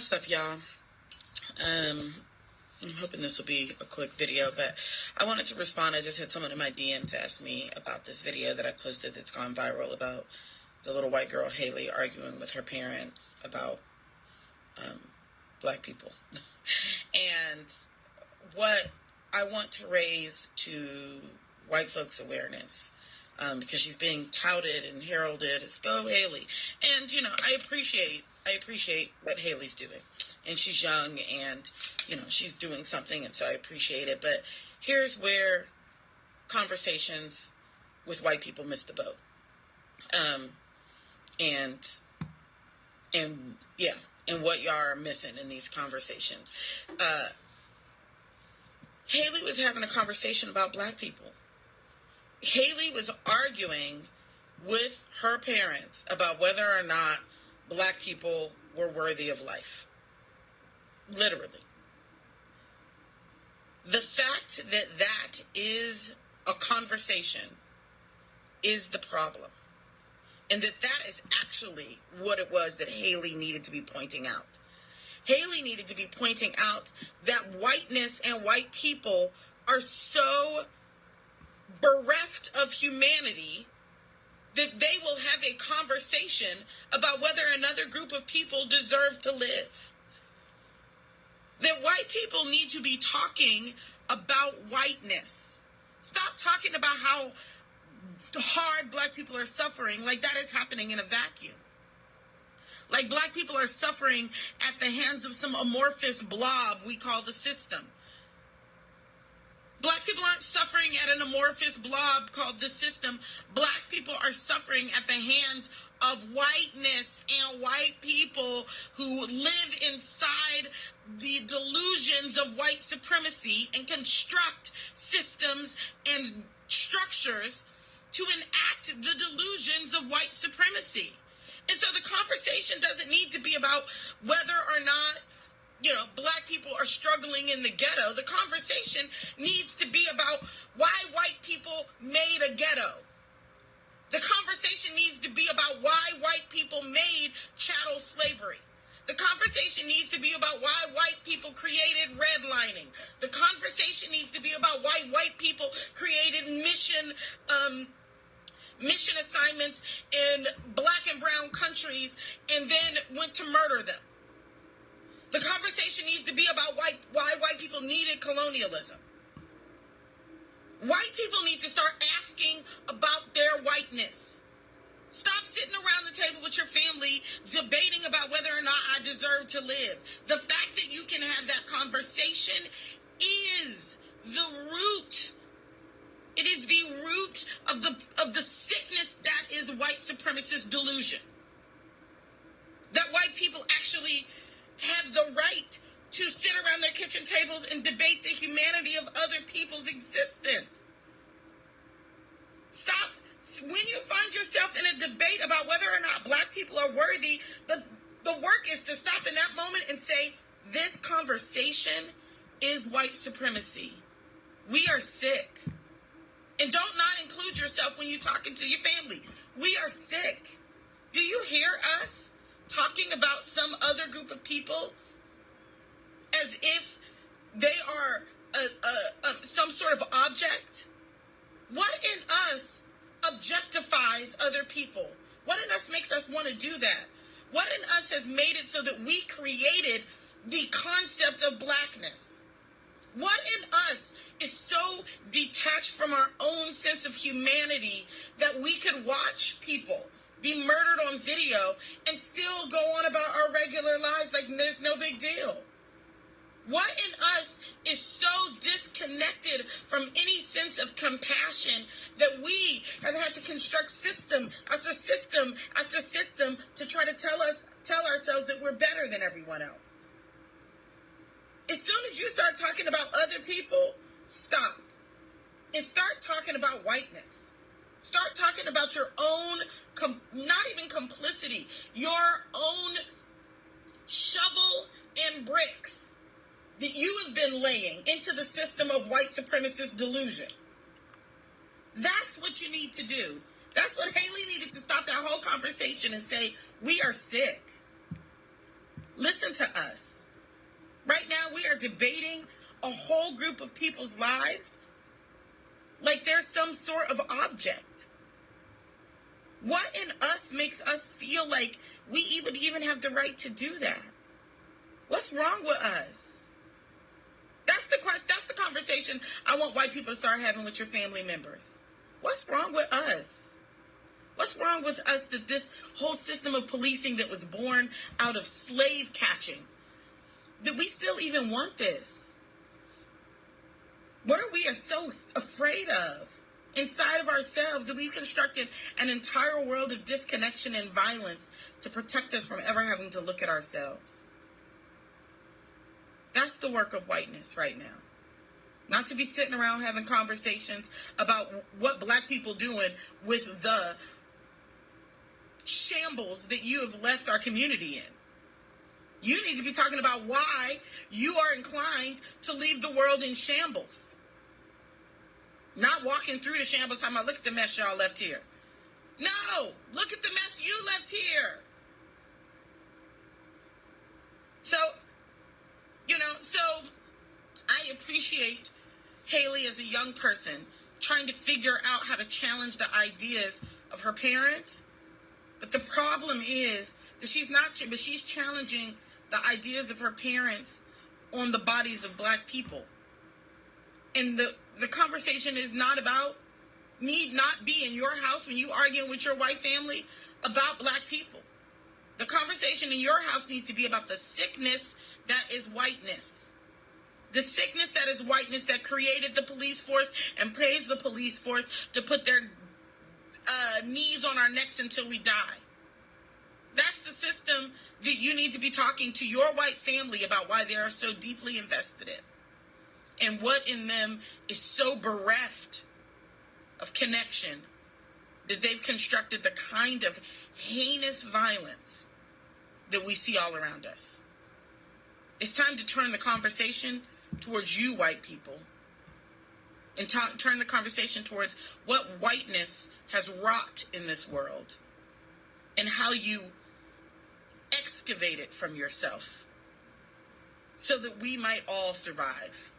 What's up, y'all? I'm hoping this will be a quick video, but I wanted to respond. I just had someone in my DMs ask me about this video that I posted that's gone viral about the little white girl, Haley, arguing with her parents about black people. And what I want to raise to white folks' awareness, because she's being touted and heralded as "Go Haley," and I appreciate what Haley's doing, and she's young, and she's doing something, and so I appreciate it. But here's where conversations with white people miss the boat, and what y'all are missing in these conversations. Haley was having a conversation about black people. Haley was arguing with her parents about whether or not black people were worthy of life. Literally. The fact that that is a conversation is the problem. And that is actually what it was that Haley needed to be pointing out. Haley needed to be pointing out that whiteness and white people are so bereft of humanity that they will have a conversation about whether another group of people deserve to live. That white people need to be talking about whiteness. Stop talking about how hard black people are suffering like that is happening in a vacuum. Like black people are suffering at the hands of some amorphous blob we call the system. Black people aren't suffering at an amorphous blob called the system. Black people are suffering at the hands of whiteness and white people who live inside the delusions of white supremacy and construct systems and structures to enact the delusions of white supremacy. And so the conversation doesn't need to be about whether or not black people are struggling in the ghetto. The conversation needs to be about why white people made a ghetto. The conversation needs to be about why white people made chattel slavery. The conversation needs to be about why white people created redlining. The conversation needs to be about why white people created mission assignments in black and brown countries and then went to murder them. The conversation needs to be about why white people needed colonialism. White people need to start asking about their whiteness. Stop sitting around the table with your family debating about whether or not I deserve to live. The fact that you can have that conversation is the root. It is the root of the sickness that is white supremacist delusion. That white people actually have the right to sit around their kitchen tables and debate the humanity of other people's existence. Stop. When you find yourself in a debate about whether or not black people are worthy, the work is to stop in that moment and say, this conversation is white supremacy. We are sick. And don't not include yourself when you're talking to your family. We are sick. Do you hear us talking about some other group of people as if they are some sort of object? What in us objectifies other people? What in us makes us want to do that? What in us has made it so that we created the concept of blackness? What in us is so detached from our own sense of humanity that we could watch people be murdered on video and still go on about our regular lives like there's no big deal? What in us is so disconnected from any sense of compassion that we have had to construct system after system after system to try to tell ourselves that we're better than everyone else? As soon as you start talking about other people, stop and start talking about whiteness. Start talking about your own, not even complicity, your own shovel and bricks that you have been laying into the system of white supremacist delusion. That's what you need to do. That's what Haley needed to stop that whole conversation and say, we are sick. Listen to us. Right now, we are debating a whole group of people's lives like they're some sort of object. What in us makes us feel like we would even have the right to do that? What's wrong with us? That's the question. That's the conversation I want white people to start having with your family members. What's wrong with us? What's wrong with us that this whole system of policing that was born out of slave catching, that we still even want this? What are we so afraid of inside of ourselves that we've constructed an entire world of disconnection and violence to protect us from ever having to look at ourselves? That's the work of whiteness right now. Not to be sitting around having conversations about what black people doing with the shambles that you have left our community in. You need to be talking about why you are inclined to leave the world in shambles. Not walking through the shambles talking about, look at the mess y'all left here. No, look at the mess you left here. So I appreciate Haley as a young person trying to figure out how to challenge the ideas of her parents. But the problem is that she's challenging the ideas of her parents on the bodies of black people. And the conversation is not about need not be in your house when you arguing with your white family about black people. The conversation in your house needs to be about the sickness that is whiteness. The sickness that is whiteness that created the police force and pays the police force to put their knees on our necks until we die. That's the system that you need to be talking to your white family about why they are so deeply invested in. And what in them is so bereft of connection that they've constructed the kind of heinous violence that we see all around us. It's time to turn the conversation towards you, white people, and turn the conversation towards what whiteness has wrought in this world and how you excavate it from yourself so that we might all survive.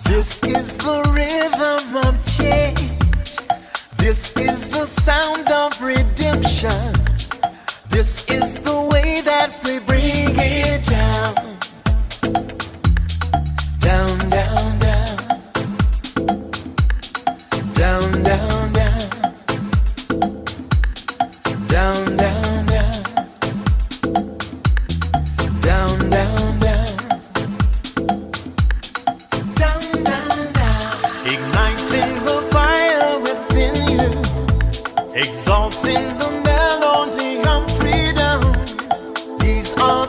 This is the rhythm of change. This is the sound of redemption. This is the way that we bring it down. Down, down, down. Down, down, down. Down, down, down. Down, down, down. Igniting the fire within you, exalting the melody of freedom. These are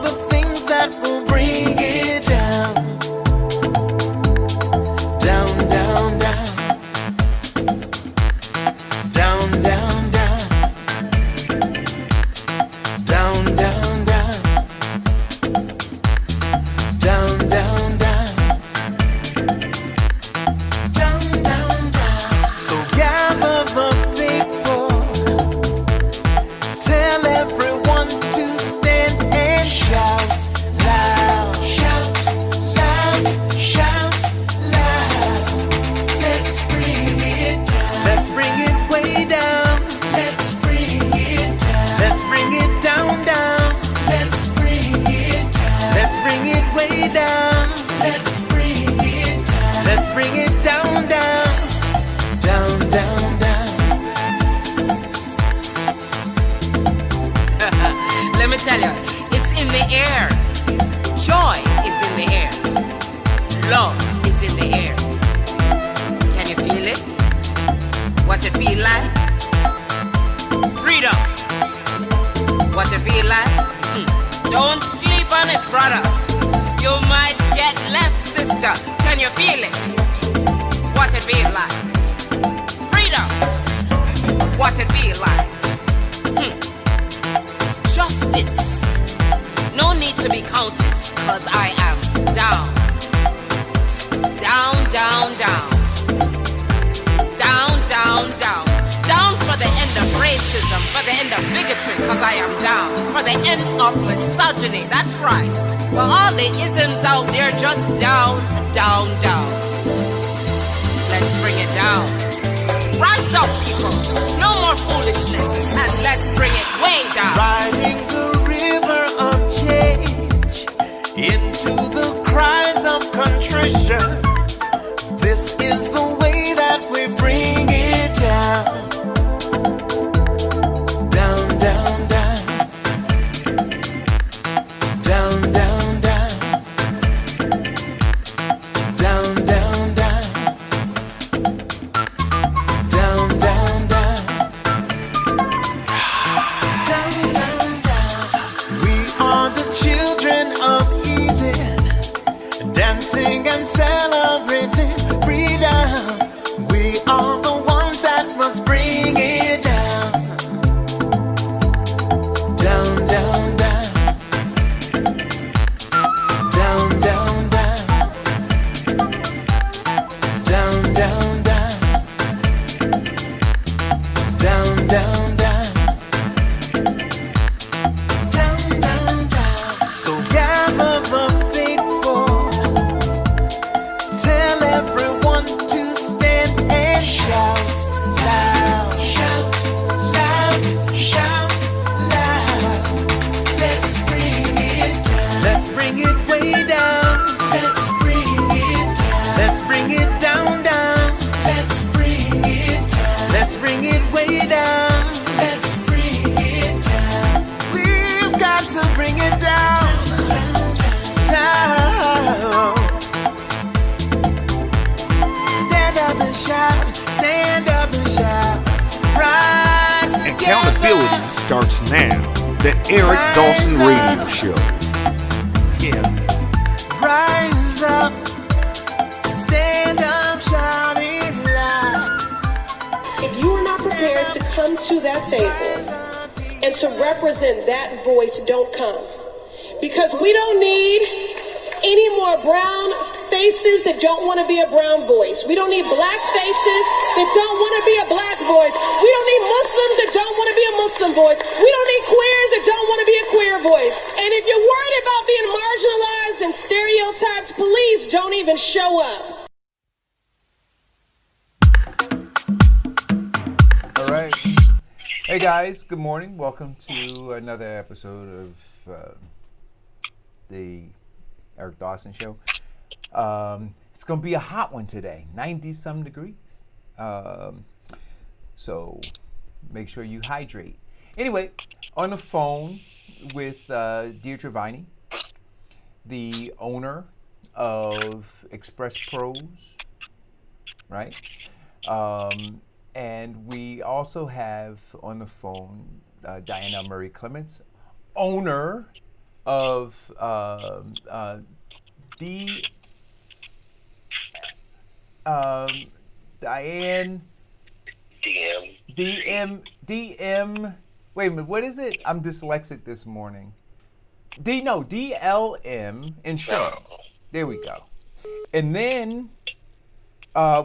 bring it down, down, down, down, down. Let me tell you, it's in the air. Joy is in the air. Love is in the air. Can you feel it? What it feel like? Freedom. What it feel like? Don't sleep on it, brother. You might get left, sister. Can you feel it? What it feel like? Freedom. What it feel like? Justice. No need to be counted, cause I am down. Down, down, down. Down, down, down. Down for the end of racism, for the end of bigotry, cause I am down. For the end of misogyny, that's right. For all the isms out there, just down, down, down. Let's bring it down. Rise up, people. No more foolishness, and let's bring it way down. Riding the river of change into the cries of contrition. This is the way that we bring it down. Down, down, down. Down, down, down. Down, down, down. Down, down, down. Down, down, down. We are the children of Eden, dancing and celebrating freedom. We are the ones that must bring it down. Down, down, down. Down, down, down. Down, down, down. Down, down, down. Down, down, down. So gather the faithful. Tell everyone to stand and shout loud. Shout loud. Shout loud. Let's bring it down. Let's bring it way down. Let's bring it down. Let's bring it down, down. Let's bring it down. Let's bring it way down. Let's bring it down. We've got to bring it down. Down. Stand up and shout. Stand up and shout. Rise Accountability together. starts now. The Eric Dawson Radio Show. Yeah. Rise up. Stand up, shout it loud. If you are not prepared to come to that table and to represent that voice, don't come. Because we don't need any more brown faces that don't want to be a brown voice. We don't need black faces that don't want to be a black voice. We don't need Muslims that don't want to be a Muslim voice. We don't need queers that don't want to be a queer voice. And if you're worried about being marginalized and stereotyped, please don't even show up. All right. Hey guys, good morning. Welcome to another episode of the Eric Dawson Show. It's going to be a hot one today, 90-some degrees. So make sure you hydrate. Anyway, on the phone with Deirdre Viney, the owner of Express Pros, right? And we also have on the phone Diana Murray Clements, owner of Diane DM. Wait a minute, what is it? I'm dyslexic this morning. DLM Insurance. There we go. And then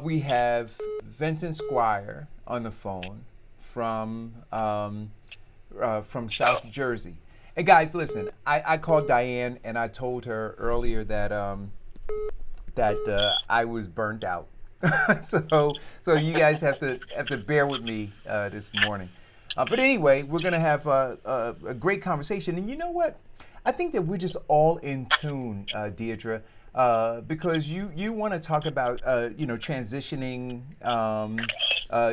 we have Vincent Squire on the phone from South Jersey. Hey guys, listen. I called Diane and I told her earlier that I was burnt out. so you guys have to bear with me this morning. But anyway, we're gonna have a great conversation. And you know what? I think that we're just all in tune, Deirdre. because you want to talk about transitioning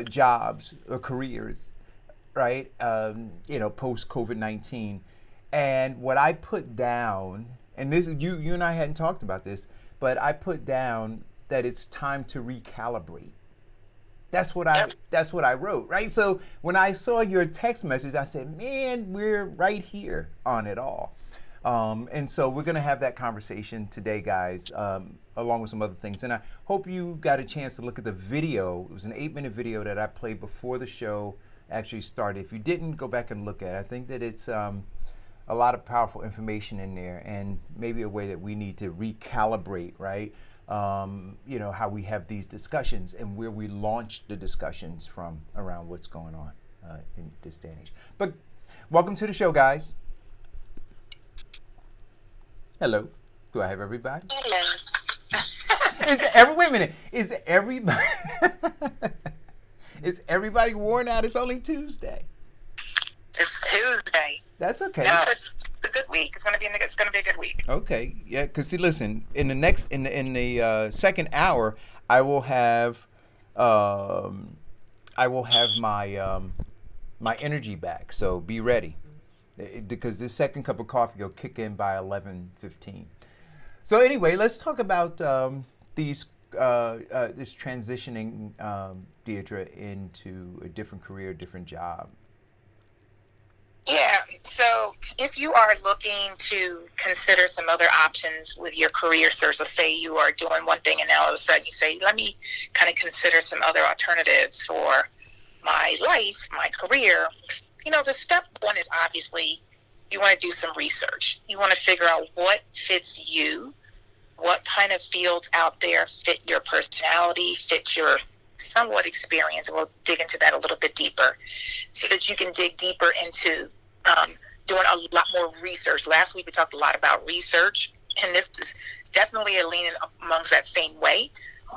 jobs or careers, right? Post COVID-19, and what I put down, and this you and I hadn't talked about this, but I put down that it's time to recalibrate. That's what I wrote, right? So when I saw your text message, I said, "Man, we're right here on it all." And so we're going to have that conversation today, guys, along with some other things. And I hope you got a chance to look at the video. It was an 8-minute video that I played before the show actually started. If you didn't, go back and look at it. I think that it's a lot of powerful information in there, and maybe a way that we need to recalibrate, right? How we have these discussions and where we launch the discussions from around what's going on in this day and age. But welcome to the show, guys. Hello. Do I have everybody? Hello. Wait a minute. Is everybody is everybody worn out? It's only Tuesday. It's Tuesday. That's okay. No, it's a good week. It's gonna be a good week. Okay. Yeah. Cause see, listen. In the second hour, I will have my my energy back. So be ready, because this second cup of coffee will kick in by 11:15. So anyway, let's talk about this transitioning, Deidre, into a different career, different job. Yeah. So if you are looking to consider some other options with your career search, let's say you are doing one thing and now all of a sudden you say, let me kind of consider some other alternatives for my life, my career. The step one is obviously you want to do some research. You want to figure out what fits you, what kind of fields out there fit your personality, fit your somewhat experience. We'll dig into that a little bit deeper so that you can dig deeper into doing a lot more research. Last week we talked a lot about research, and this is definitely a leaning amongst that same way,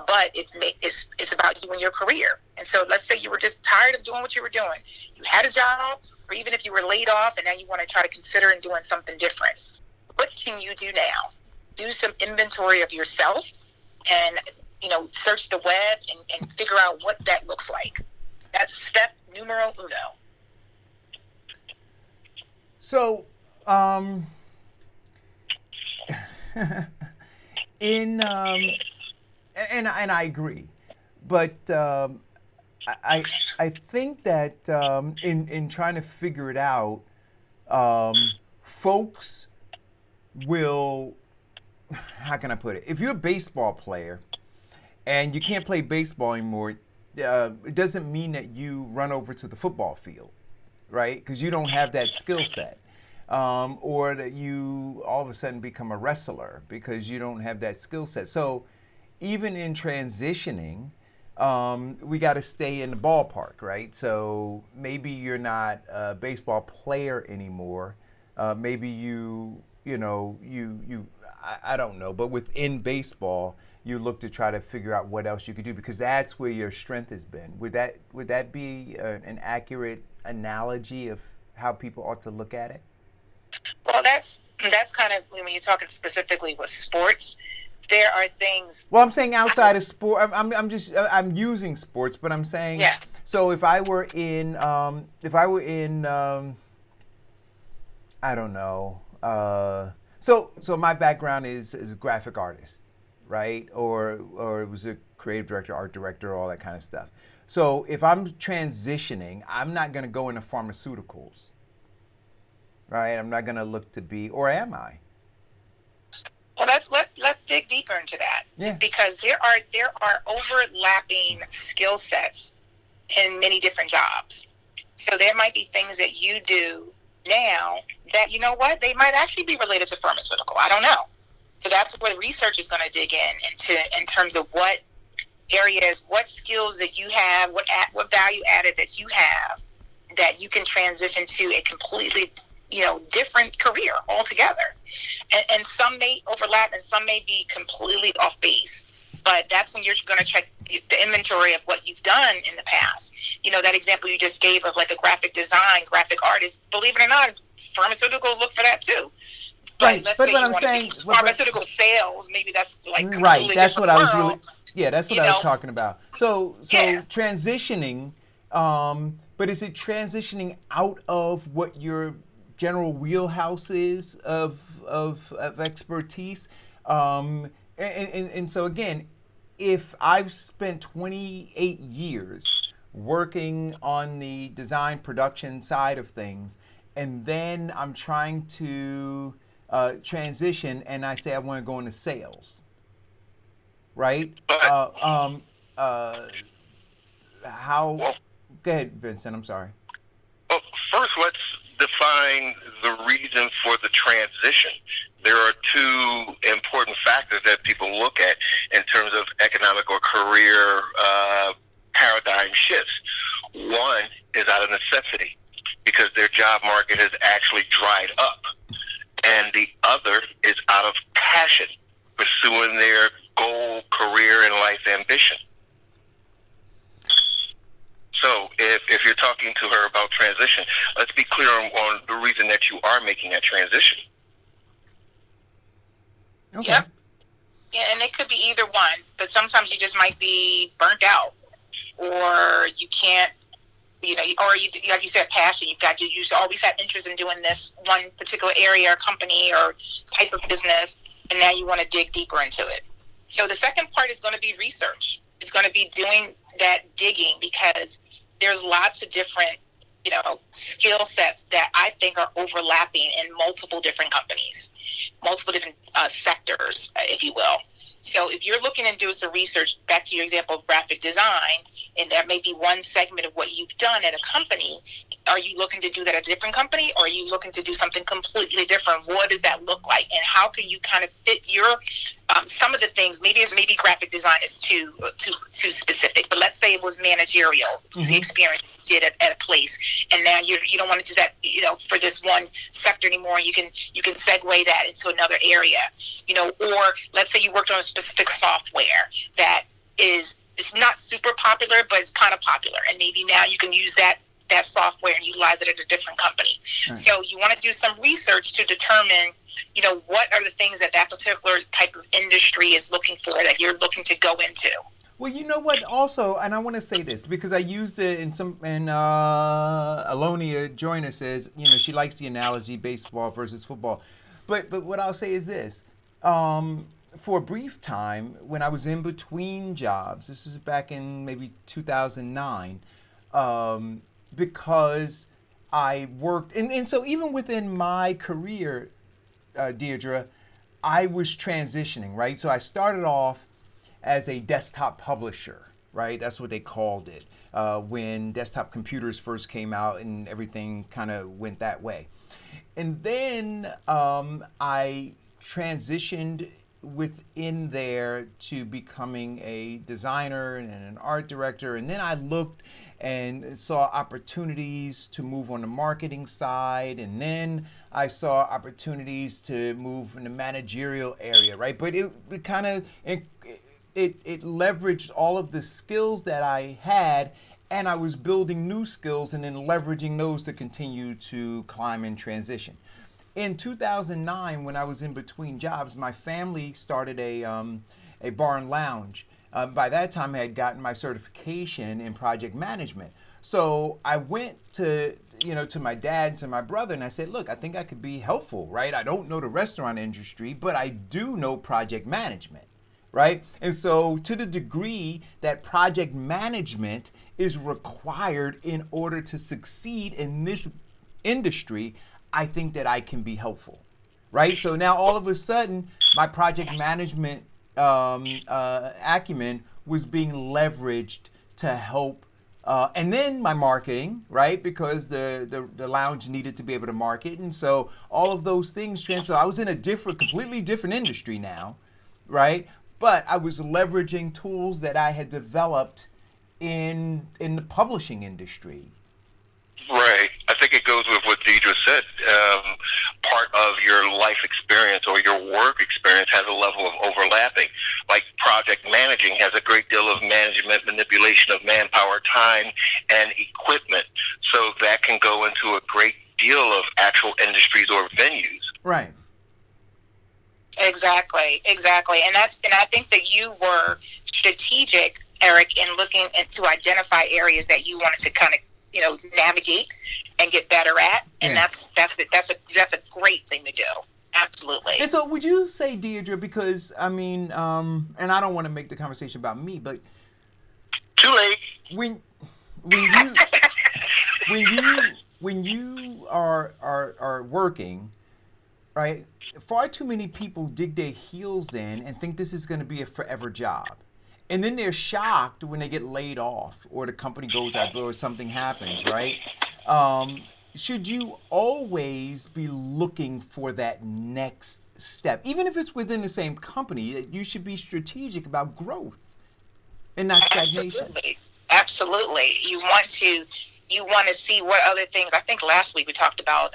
but it's about you and your career. And so let's say you were just tired of doing what you were doing. You had a job, or even if you were laid off and now you want to try to consider and doing something different. What can you do now? Do some inventory of yourself and search the web and figure out what that looks like. That's step numero uno. So, and I agree, but I think that in trying to figure it out, folks will, how can I put it? If you're a baseball player and you can't play baseball anymore, it doesn't mean that you run over to the football field, right? Because you don't have that skill set. Or that you all of a sudden become a wrestler because you don't have that skill set. So even in transitioning, we got to stay in the ballpark, right? So maybe you're not a baseball player anymore. Maybe I don't know, but within baseball, you look to try to figure out what else you could do, because that's where your strength has been. Would that be an accurate analogy of how people ought to look at it? Well, that's kind of when you're talking specifically with sports. There are things. Well, I'm saying outside of sport. I'm using sports, but I'm saying. Yeah. So if I were in, I don't know. So my background is a graphic artist, right? Or it was a creative director, art director, all that kind of stuff. So if I'm transitioning, I'm not going to go into pharmaceuticals, right? I'm not going to look to be, or am I? Well, let's dig deeper into that. Yeah. Because there are overlapping skill sets in many different jobs. So there might be things that you do now that, they might actually be related to pharmaceutical. I don't know. So that's where research is going to dig in terms of what areas, what skills that you have, what value added that you have that you can transition to a completely different career altogether. And some may overlap and some may be completely off base. But that's when you're going to check the inventory of what you've done in the past. That example you just gave of like a graphic artist, believe it or not, pharmaceuticals look for that too. But Right. let's But say what you I'm want to saying, do pharmaceutical sales, maybe that's like right. completely That's what different I was world. really. Yeah, that's what You I was know, talking about. So yeah. transitioning. But is it transitioning out of what your general wheelhouse is of expertise? And so again, if I've spent 28 years working on the design production side of things, and then I'm trying to transition, and I say I want to go into sales, right? But How? well, Go ahead, Vincent. I'm sorry. well, first let's define the reason for the transition. There are two important factors that people look at in terms of economic or career paradigm shifts. One is out of necessity because their job market has actually dried up, and the other is out of passion, pursuing their goal, career, and life ambition. So if you're talking to her about transition, let's be clear on the reason that you are making that transition. Okay. Yep. Yeah, and it could be either one, but sometimes you just might be burnt out, or you can't, or you, like you said, passion. You always had interest in doing this one particular area or company or type of business, and now you want to dig deeper into it. So the second part is going to be research. It's going to be doing that digging, because there's lots of different, skill sets that I think are overlapping in multiple different companies, multiple different sectors, if you will. So if you're looking to do some research, back to your example of graphic design, and that may be one segment of what you've done at a company, are you looking to do that at a different company, or are you looking to do something completely different? What does that look like? And how can you kind of fit your, some of the things, maybe graphic design is too specific, but let's say it was managerial, the experience you did at a place, and now you don't want to do that, for this one sector anymore. You can segue that into another area, or let's say you worked on a specific software that is not super popular, but it's kind of popular, and maybe now you can use that software and utilize it at a different company. Right. So you want to do some research to determine, what are the things that particular type of industry is looking for, that you're looking to go into. Well, you know what? Also, and I want to say this because I used it and Alonia Joyner says, she likes the analogy baseball versus football. But what I'll say is this. For a brief time, when I was in between jobs, this was back in maybe 2009, because I worked, and so even within my career, Deirdre, I was transitioning, right? So I started off as a desktop publisher, right? That's what they called it when desktop computers first came out and everything kind of went that way. And then I transitioned within there to becoming a designer and an art director. And then I looked and saw opportunities to move on the marketing side. And then I saw opportunities to move in the managerial area, right? But it kind of, it leveraged all of the skills that I had, and I was building new skills and then leveraging those to continue to climb and transition. In 2009, when I was in between jobs, my family started a bar and lounge. By that time, I had gotten my certification in project management. So I went to my dad and to my brother, and I said, look, I think I could be helpful, right? I don't know the restaurant industry, but I do know project management, right? And so to the degree that project management is required in order to succeed in this industry, I think that I can be helpful, right? So now all of a sudden, my project management acumen was being leveraged to help, and then my marketing, right? Because the lounge needed to be able to market, and so all of those things So I was in a completely different industry now, right? But I was leveraging tools that I had developed in the publishing industry. Right. I think it goes with what Deidre said. Part of your life experience or your work experience has a level of overlapping. Like project managing has a great deal of management, manipulation of manpower, time, and equipment. So that can go into a great deal of actual industries or venues. Right. Exactly. And I think that you were strategic, Eric, in looking and to identify areas that you wanted to kind of, navigate and get better at. And Yeah. that's a great thing to do. Absolutely. And so, would you say, Deidre, because I mean, and I don't want to make the conversation about me, but Too late. when you when you are working, right? Far too many people dig their heels in and think this is going to be a forever job, and then they're shocked when they get laid off or the company goes out or something happens, right? Should you always be looking for that next step, even if it's within the same company? You should be strategic about growth and not stagnation. Absolutely. You want to see what other things. I think last week we talked about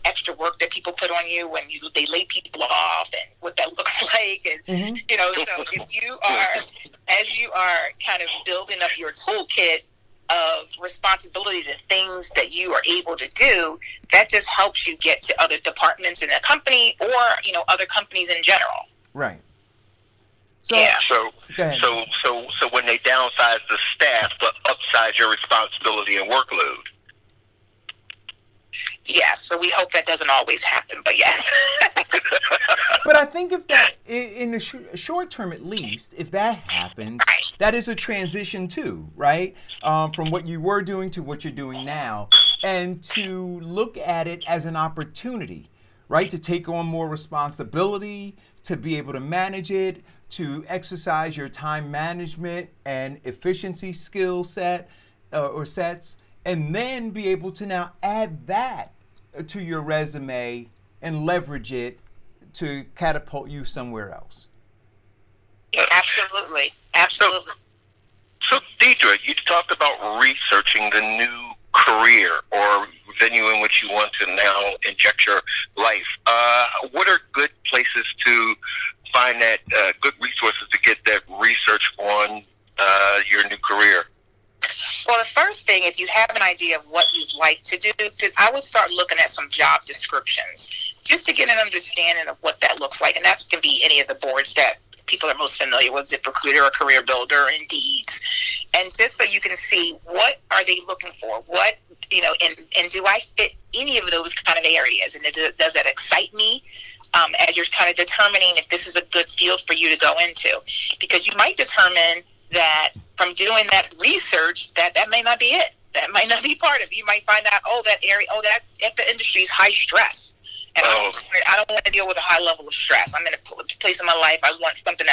extra work that people put on you when they lay people off and what that looks like, and so as you are kind of building up your toolkit of responsibilities and things that you are able to do, that just helps you get to other departments in a company or other companies in general. Right. So, Yeah. So when they downsize the staff, but upsize your responsibility and workload. Yes, so we hope that doesn't always happen, but yes. but I think if that, in the short term at least, if that happens, that is a transition too, right? From what you were doing to what you're doing now, and to look at it as an opportunity, right? To take on more responsibility, to be able to manage it, to exercise your time management and efficiency skill set or sets, and then be able to now add that to your resume and leverage it to catapult you somewhere else. Absolutely. So Deidre, you talked about researching the new career or venue in which you want to now inject your life. What are good places to find that, good resources to get that research on your new career? Well, the first thing, if you have an idea of what you'd like to do, I would start looking at some job descriptions just to get an understanding of what that looks like. And that can be any of the boards that people are most familiar with, ZipRecruiter or Career Builder, Indeed. And just so you can see what are they looking for, what, and do I fit any of those kind of areas? And does that excite me? As you're kind of determining if this is a good field for you to go into, because you might determine that from doing that research that may not be it. That might not be part of it. You might find out, that the industry is high stress. And I don't want to deal with a high level of stress. I'm in a place in my life, I want something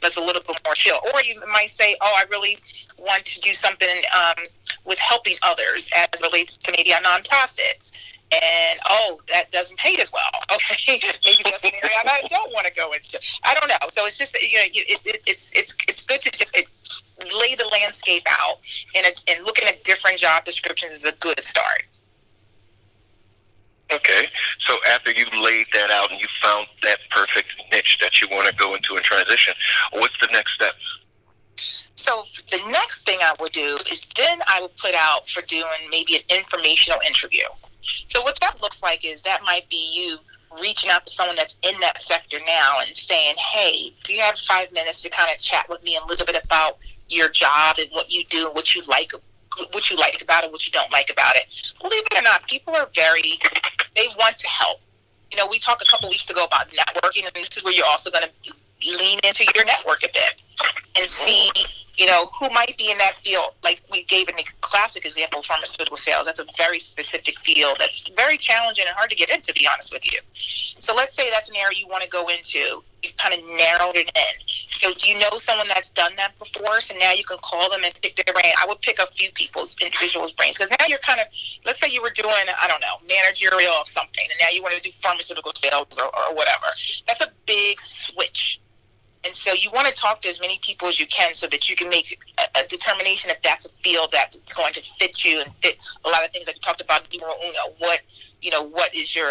that's a little bit more chill. Or you might say, I really want to do something with helping others as it relates to maybe a nonprofit. And that doesn't pay as well. Okay, maybe that's an area I don't want to go into. I don't know. So it's just it's good to just lay the landscape out, and looking at different job descriptions is a good start. Okay, so after you laid that out and you found that perfect niche that you want to go into and transition, what's the next step? So the next thing I would do is then I would put out for doing maybe an informational interview. So what that looks like is that might be you reaching out to someone that's in that sector now and saying, hey, do you have 5 minutes to kind of chat with me a little bit about your job and what you do and what you like about it, what you don't like about it. Believe it or not, people are they want to help. We talked a couple weeks ago about networking, and this is where you're also going to lean into your network a bit and see, who might be in that field. Like we gave a classic example of pharmaceutical sales. That's a very specific field that's very challenging and hard to get into, to be honest with you. So let's say that's an area you want to go into. You've kind of narrowed it in. So do you know someone that's done that before? So now you can call them and pick their brain. I would pick a few individuals' brains, because now you're kind of, let's say you were doing, managerial of something, and now you want to do pharmaceutical sales or whatever. That's a big switch. And so you want to talk to as many people as you can so that you can make a determination if that's a field that's going to fit you and fit a lot of things that we talked about. What is your,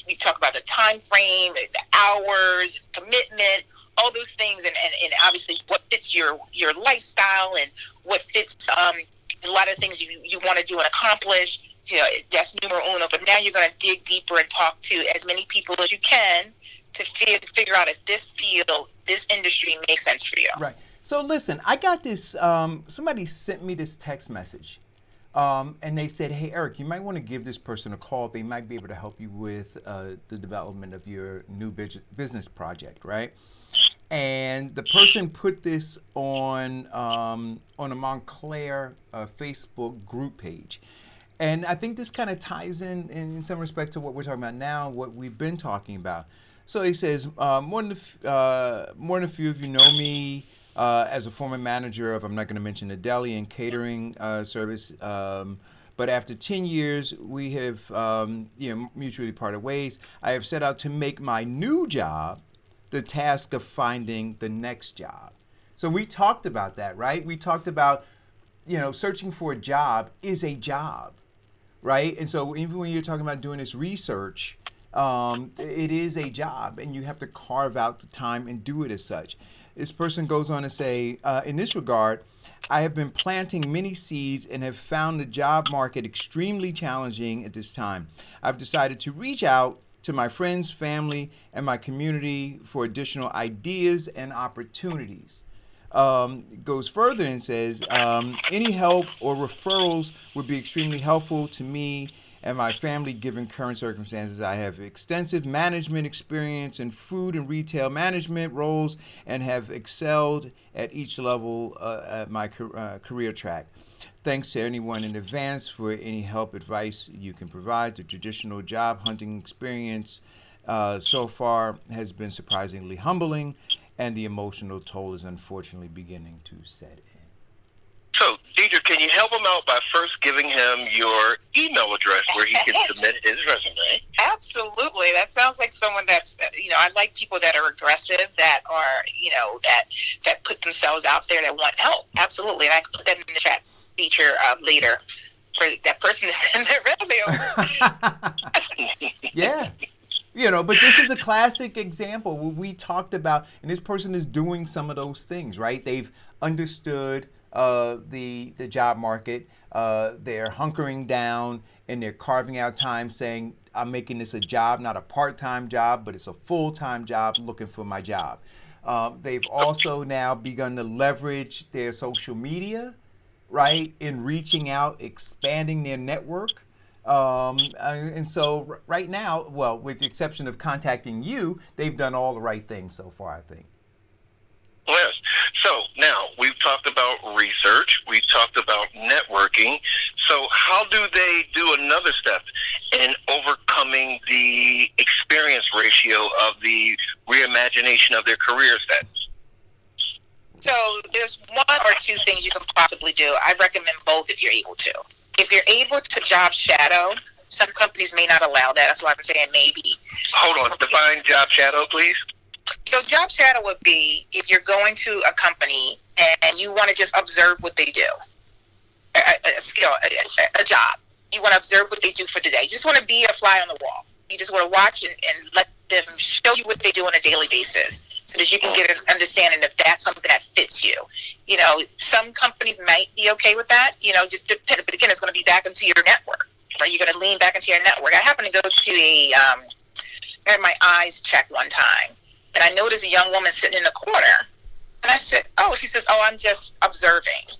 we talk about the time frame, the hours, commitment, all those things, and obviously what fits your lifestyle and what fits a lot of things you want to do and accomplish. That's numero uno. But now you're going to dig deeper and talk to as many people as you can to figure out if this field, this industry makes sense for you. Right. So listen, I got this, somebody sent me this text message. And they said, hey, Eric, you might want to give this person a call. They might be able to help you with the development of your new business project, right? And the person put this on a Montclair Facebook group page. And I think this kind of ties in some respect to what we're talking about now, what we've been talking about. So he says, more than a few of you know me as a former manager of, I'm not going to mention the deli and catering service, but after 10 years, we have mutually parted ways. I have set out to make my new job the task of finding the next job. So we talked about that, right? We talked about, searching for a job is a job, right? And so even when you're talking about doing this research, it is a job, and you have to carve out the time and do it as such. This person goes on to say, in this regard, I have been planting many seeds and have found the job market extremely challenging at this time. I've decided to reach out to my friends, family, and my community for additional ideas and opportunities. Goes further and says, any help or referrals would be extremely helpful to me and my family given current circumstances. I have extensive management experience in food and retail management roles and have excelled at each level at my career track. Thanks to anyone in advance for any help, advice you can provide. The traditional job hunting experience so far has been surprisingly humbling, and the emotional toll is unfortunately beginning to set in. So, Deidre, can you help him out by first giving him your email address where he can submit his resume? Absolutely. That sounds like someone that's, I like people that are aggressive, that are, that put themselves out there, that want help. Absolutely. And I can put that in the chat feature later for that person to send their resume over. Yeah. But this is a classic example where we talked about, and this person is doing some of those things, right? They've understood the job market. They're hunkering down and they're carving out time saying, I'm making this a job, not a part-time job, but it's a full-time job, looking for my job. They've also now begun to leverage their social media, right, in reaching out, expanding their network. And so right now, well, with the exception of contacting you, they've done all the right things so far, I think. Yes. So now we've talked about research. We've talked about networking. So how do they do another step in overcoming the experience ratio of the reimagination of their career sets? So there's one or two things you can possibly do. I recommend both if you're able to. If you're able to job shadow, some companies may not allow that. That's why I'm saying maybe. Hold on. Define job shadow, please. So job shadow would be if you're going to a company and you want to just observe what they do, a job. You want to observe what they do for the day. You just want to be a fly on the wall. You just want to watch and let them show you what they do on a daily basis so that you can get an understanding if that's something that fits you. Some companies might be okay with that, just depend, but again, it's going to be back into your network, right? You're going to lean back into your network. I happened to go to had my eyes checked one time, and I noticed a young woman sitting in the corner, and I said, she says, I'm just observing,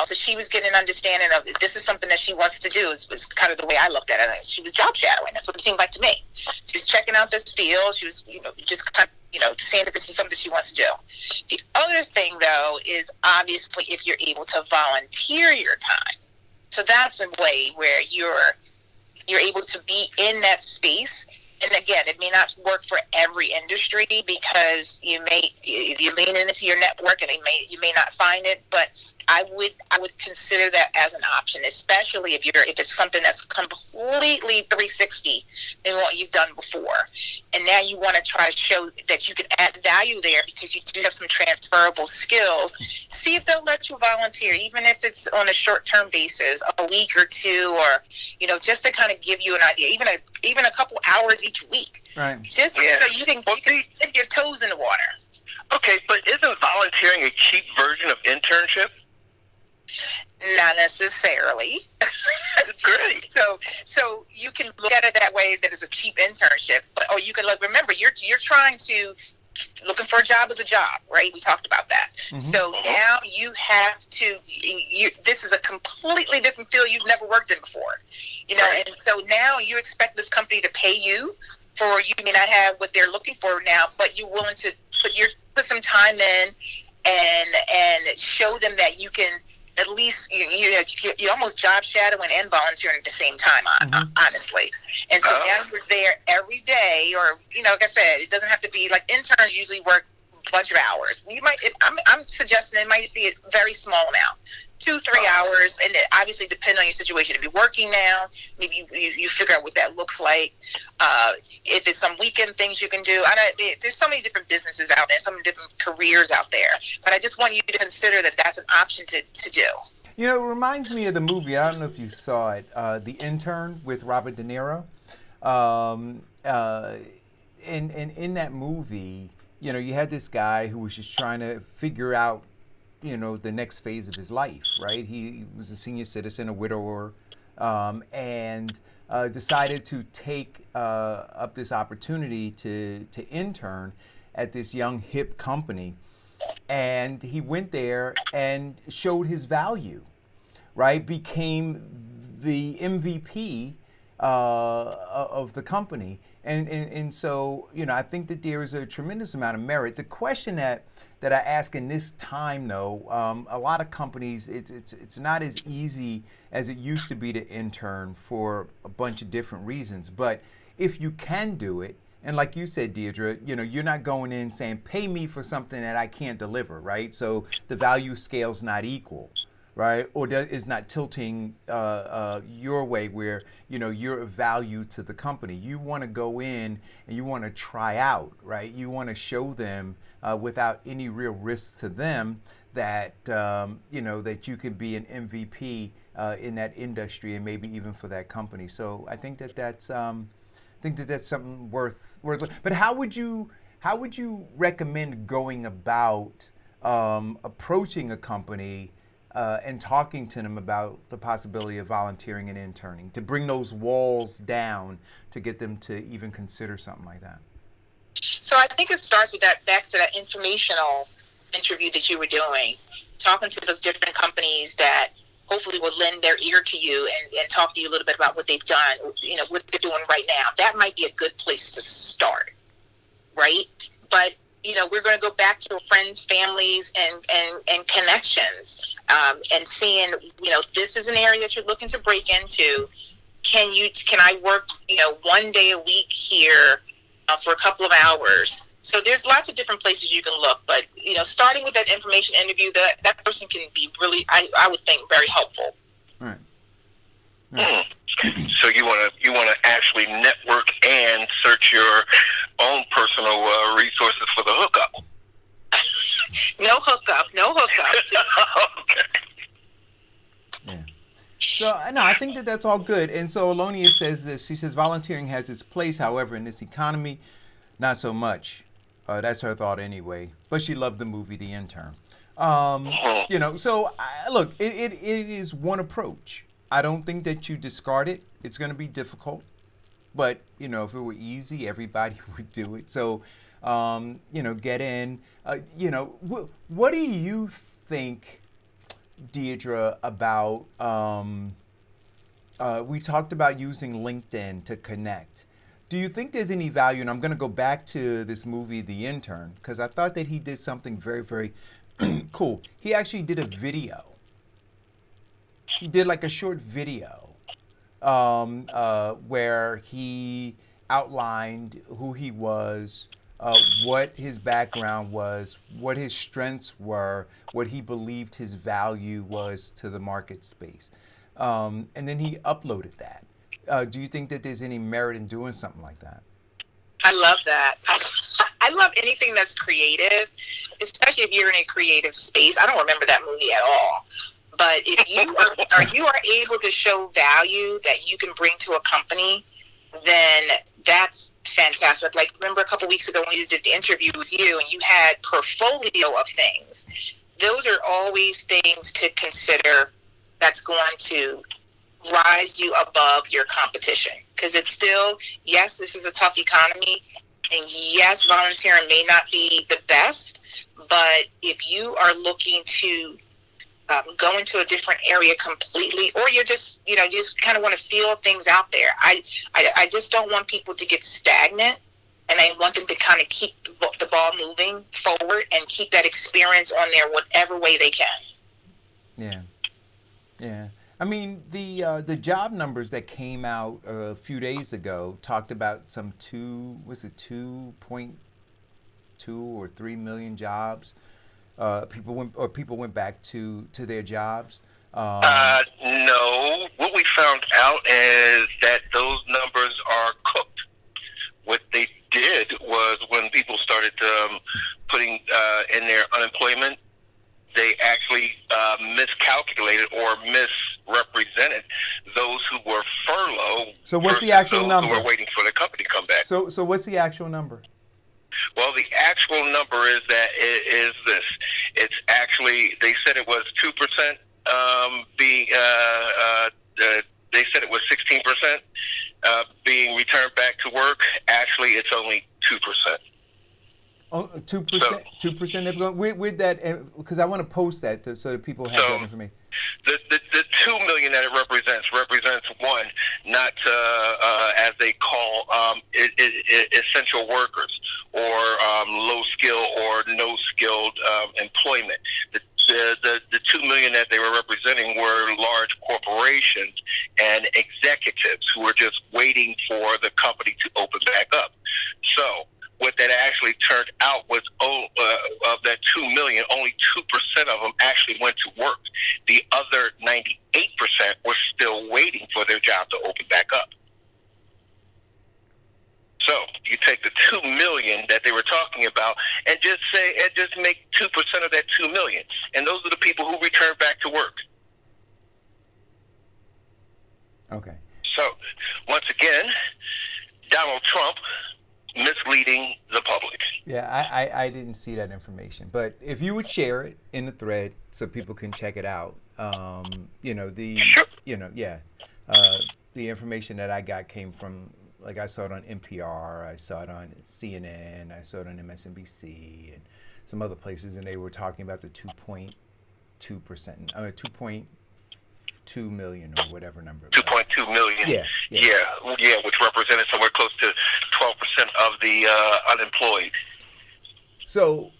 so she was getting an understanding of this is something that she wants to do, was kind of the way I looked at it. She was job shadowing. That's what it seemed like to me. She was checking out this field. She was, just kind of, seeing if this is something she wants to do. The other thing, though, is obviously if you're able to volunteer your time. So that's a way where you're able to be in that space. And again, it may not work for every industry because you lean into your network and you may not find it, but I would consider that as an option, especially if it's something that's completely 360 than what you've done before. And now you want to try to show that you can add value there because you do have some transferable skills. See if they'll let you volunteer, even if it's on a short-term basis, a week or two, or just to kind of give you an idea, even a couple hours each week. Right. Just so you can dip your toes in the water. Okay, but isn't volunteering a cheap version of internship? Not necessarily. Great. So you can look at it that way, that it's a cheap internship, or you can remember you're trying to looking for a job as a job, right? We talked about that. Mm-hmm. So now you have to. This is a completely different field you've never worked in before, and so now you expect this company to pay you for. You may not have what they're looking for now, but you're willing to put some time in and show them that you can. At least you almost job shadowing and volunteering at the same time, honestly. And so now you're there every day, or like I said, it doesn't have to be like interns usually work a bunch of hours. I'm suggesting it might be a very small amount, 2-3 hours, and it obviously depends on your situation. If you're working now, maybe you figure out what that looks like. If it's some weekend things you can do, there's so many different businesses out there, so many different careers out there. But I just want you to consider that that's an option to do. It reminds me of the movie. I don't know if you saw it, The Intern with Robert De Niro. In that movie, you had this guy who was just trying to figure out the next phase of his life, right? He was a senior citizen, a widower, and decided to take up this opportunity to intern at this young hip company. And he went there and showed his value, right? Became the MVP of the company. And so, I think that there is a tremendous amount of merit. The question that I ask in this time, though, a lot of companies, it's not as easy as it used to be to intern for a bunch of different reasons. But if you can do it, and like you said, Deidre, you're not going in saying, pay me for something that I can't deliver, right? So the value scale's not equal, right? Or is not tilting your way where, you're of value to the company. You want to go in and you want to try out, right? You want to show them without any real risk to them that, that you can be an MVP in that industry and maybe even for that company. So I think that's something worth. But how would you recommend going about approaching a company and talking to them about the possibility of volunteering and interning, to bring those walls down to get them to even consider something like that? So I think it starts with back to that informational interview that you were doing, talking to those different companies that hopefully will lend their ear to you and talk to you a little bit about what they've done, what they're doing right now. That might be a good place to start, right? But, we're going to go back to friends, families, and connections, and seeing, this is an area that you're looking to break into. Can I work, 1 day a week here for a couple of hours? So there's lots of different places you can look, but starting with that information interview, that person can be really, I would think, very helpful. Right. So you want to actually network and search your own personal resources for the hookup. No hookup. Okay. Yeah. So no, I think that's all good. And so Alonia says this. She says volunteering has its place, however, in this economy, not so much. That's her thought anyway. But she loved the movie The Intern. So look, it is one approach. I don't think that you discard it. It's going to be difficult. But, if it were easy, everybody would do it. So, get in. What do you think, Deidre, about, we talked about using LinkedIn to connect. Do you think there's any value, and I'm going to go back to this movie, The Intern, because I thought that he did something very, very cool. He actually did a video. He did like a short video where he outlined who he was, what his background was, what his strengths were, what he believed his value was to the market space. And then he uploaded that. Do you think that there's any merit in doing something like that? I love that. I love anything that's creative, especially if you're in a creative space. I don't remember that movie at all. But if you are able to show value that you can bring to a company, then that's fantastic. Like, remember a couple weeks ago when we did the interview with you and you had portfolio of things. Those are always things to consider that's going to rise you above your competition. Because it's still, yes, this is a tough economy, and yes, volunteering may not be the best, but if you are looking to go into a different area completely, or you're just, just kind of want to feel things out there, I just don't want people to get stagnant, and I want them to kind of keep the ball moving forward and keep that experience on there whatever way they can. Yeah. I mean, the job numbers that came out a few days ago talked about some 2.2 or 3 million jobs. People went back to their jobs. No, what we found out is that those numbers are cooked. What they did was when people started putting in their unemployment, they actually miscalculated or misrepresented those who were furloughed. So what's the actual those number? Who were waiting for the company to come back. So what's the actual number? Well, the actual number is that it is this. It's actually, they said it was 2%. They said it was 16% being returned back to work. Actually, it's only 2%. Oh, 2%. 2%. With that, because I want to post that so that people have that information. The 2 million that it represents one, not as they call essential workers or low skill or no skilled employment. The 2 million that they were representing were large corporations and executives who were just waiting for the company to open back up. So what that actually turned out was, of that 2 million, only 2% of them actually went to work. The other 98% were still waiting for their job to open back up. So you take the 2 million that they were talking about and just make 2% of that 2 million, and those are the people who return back to work. Okay. So once again, Donald Trump misleading the public. Yeah, I didn't see that information, but if you would share it in the thread so people can check it out, the information that I got came from, like, I saw it on NPR, I saw it on CNN, I saw it on MSNBC and some other places, and they were talking about the 2.2%, 2.2 million or whatever number. 2.2 million. Yeah, which represented somewhere close to 12% of the unemployed. So,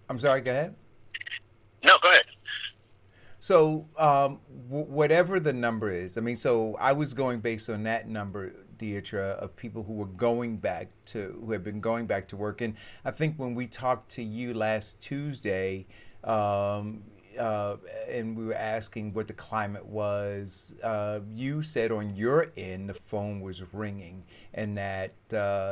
I'm sorry, go ahead. No, go ahead. So, whatever the number is, I mean, so I was going based on that number, Deidre, of people who have been going back to work. And I think when we talked to you last Tuesday, and we were asking what the climate was, you said on your end the phone was ringing and that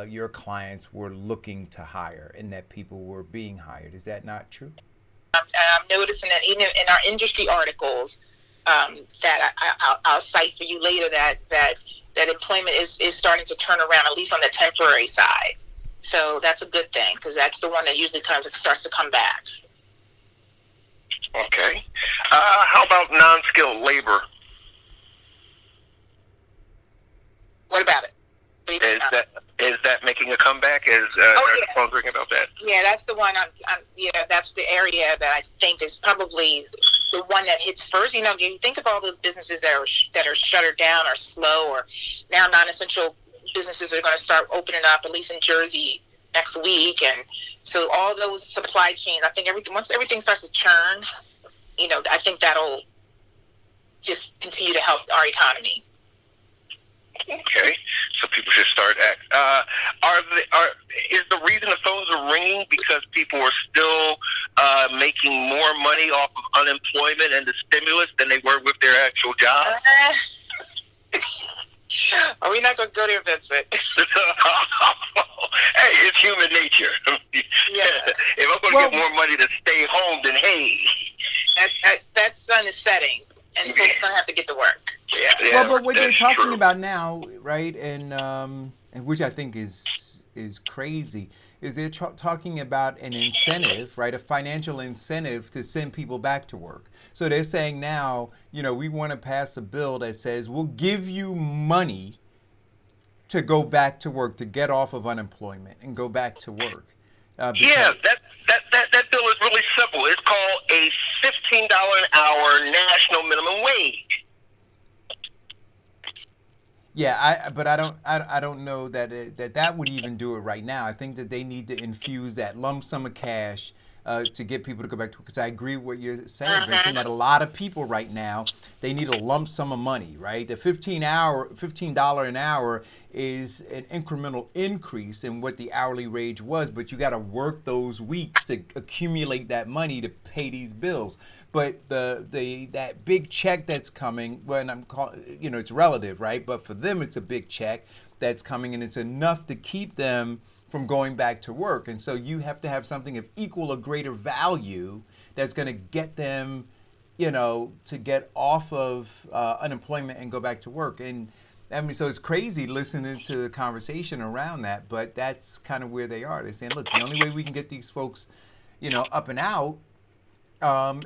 your clients were looking to hire and that people were being hired. Is that not true? I'm noticing that even in our industry articles that I'll cite for you later, that employment is starting to turn around, at least on the temporary side. So that's a good thing, because that's the one that usually starts to come back. Okay. How about non-skilled labor? What about it? Is that making a comeback? Are the phones ringing about that? Yeah, that's the one. That's the area that I think is probably the one that hits first. You think of all those businesses that are shuttered down or slow, or now non-essential businesses are going to start opening up, at least in Jersey next week, and so all those supply chains. I think once everything starts to churn, I think that'll just continue to help our economy. Okay, so people should start is the reason the phones are ringing because people are still making more money off of unemployment and the stimulus than they were with their actual job? Are we not going to go there, Vincent? Hey, it's human nature. Yeah. If I'm going to get more money to stay home, then hey. That sun is setting, and folks going to have to get to work. Yeah. Well, but what you're talking about now, right, and which I think is crazy, is they're talking about an incentive, right? A financial incentive to send people back to work. So they're saying now, we want to pass a bill that says we'll give you money to go back to work, to get off of unemployment and go back to work. That bill is really simple. It's called a $15 an hour national minimum wage. Yeah, but I don't know that would even do it right now. I think that they need to infuse that lump sum of cash to get people to go back to work. Because I agree with what you're saying, Vincent, that a lot of people right now, they need a lump sum of money, right? The $15 an hour is an incremental increase in what the hourly wage was, but you got to work those weeks to accumulate that money to pay these bills. But that big check that's coming, it's relative, right? But for them, it's a big check that's coming, and it's enough to keep them from going back to work. And so you have to have something of equal or greater value that's going to get them, to get off of unemployment and go back to work. And I mean, so it's crazy listening to the conversation around that, but that's kind of where they are. They're saying, look, the only way we can get these folks, up and out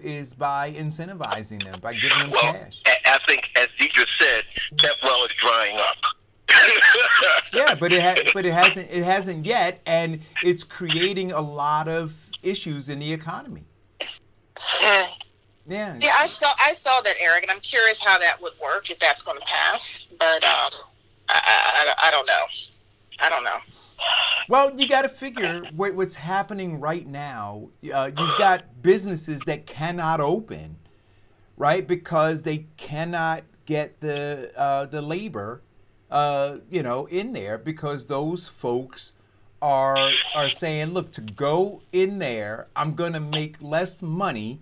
is by incentivizing them, by giving them cash. I think, as Deidre said, that well is drying up. Yeah, but it hasn't yet, and it's creating a lot of issues in the economy. Yeah. Yeah, I saw that, Eric, and I'm curious how that would work, if that's going to pass. But I don't know. I don't know. Well, you got to figure what's happening right now. You've got businesses that cannot open, right, because they cannot get the labor, in there, because those folks are saying, look, to go in there, I'm going to make less money.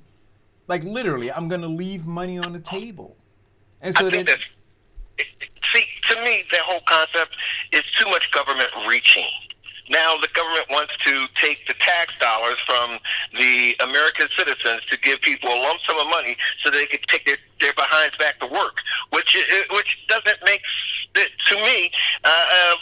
Like, literally, I'm going to leave money on the table. And so see, to me, that whole concept is too much government reaching. Now the government wants to take the tax dollars from the American citizens to give people a lump sum of money so they could take their behinds back to work, which doesn't make, to me,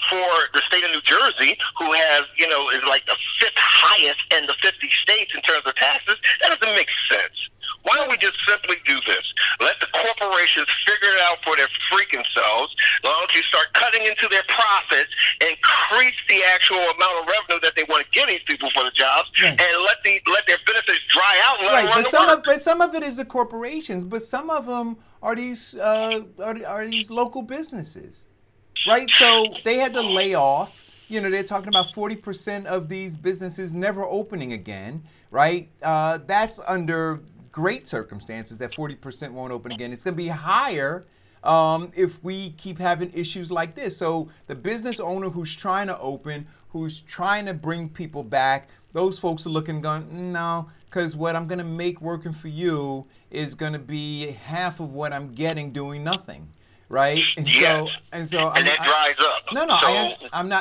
for the state of New Jersey, who has, is like the fifth highest in the 50 states in terms of taxes, that doesn't make sense. Why don't we just simply do this? Let the corporations figure it out for their freaking selves. Why don't you start cutting into their profits, increase the actual amount of revenue that they want to give these people for the jobs, and let their benefits dry out and let them run the work. But some of it is the corporations, but some of them are these local businesses, right? So they had to lay off. They're talking about 40% of these businesses never opening again, right? That's under great circumstances that 40% won't open again. It's going to be higher if we keep having issues like this. So the business owner who's trying to open, who's trying to bring people back, those folks are looking, going, no, because what I'm going to make working for you is going to be half of what I'm getting doing nothing. Right? And that dries up. No,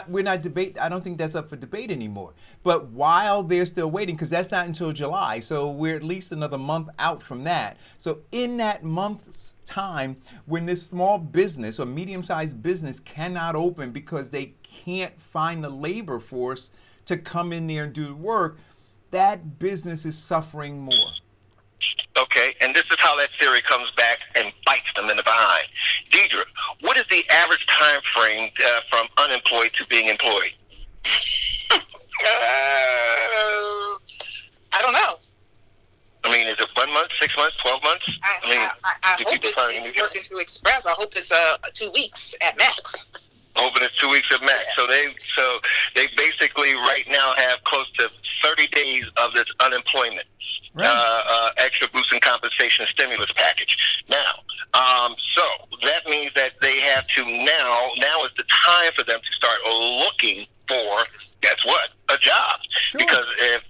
we're not debate. I don't think that's up for debate anymore. But while they're still waiting, because that's not until July, so we're at least another month out from that. So in that month's time, when this small business or medium-sized business cannot open because they can't find the labor force to come in there and do the work, that business is suffering more. Okay, and this is how that theory comes back and bites them in the behind. Deidre, what is the average time frame from unemployed to being employed? I don't know. I mean, is it 1 month, 6 months, 12 months? I hope it's working through Express. I hope it's 2 weeks at max. Hoping it's 2 weeks at max. Yeah. So they basically right now have close to 30 days of this unemployment. Right. Extra boost and compensation stimulus package. Now, so that means that they have to now is the time for them to start looking for, guess what, a job. Sure. Because if,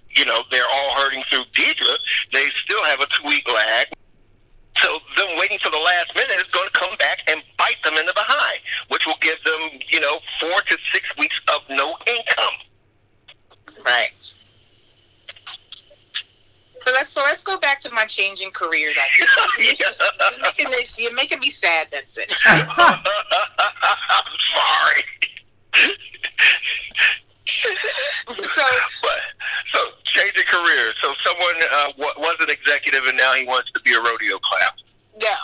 they're all hurting through Deidre, they still have a 2-week lag. So them waiting till the last minute is going to come back and bite them in the behind, which will give them, 4 to 6 weeks of no income. Right. So let's go back to my changing careers. You're making me sad, Vincent. I'm sorry. So changing career. So someone was an executive and now he wants to be a rodeo clown. No.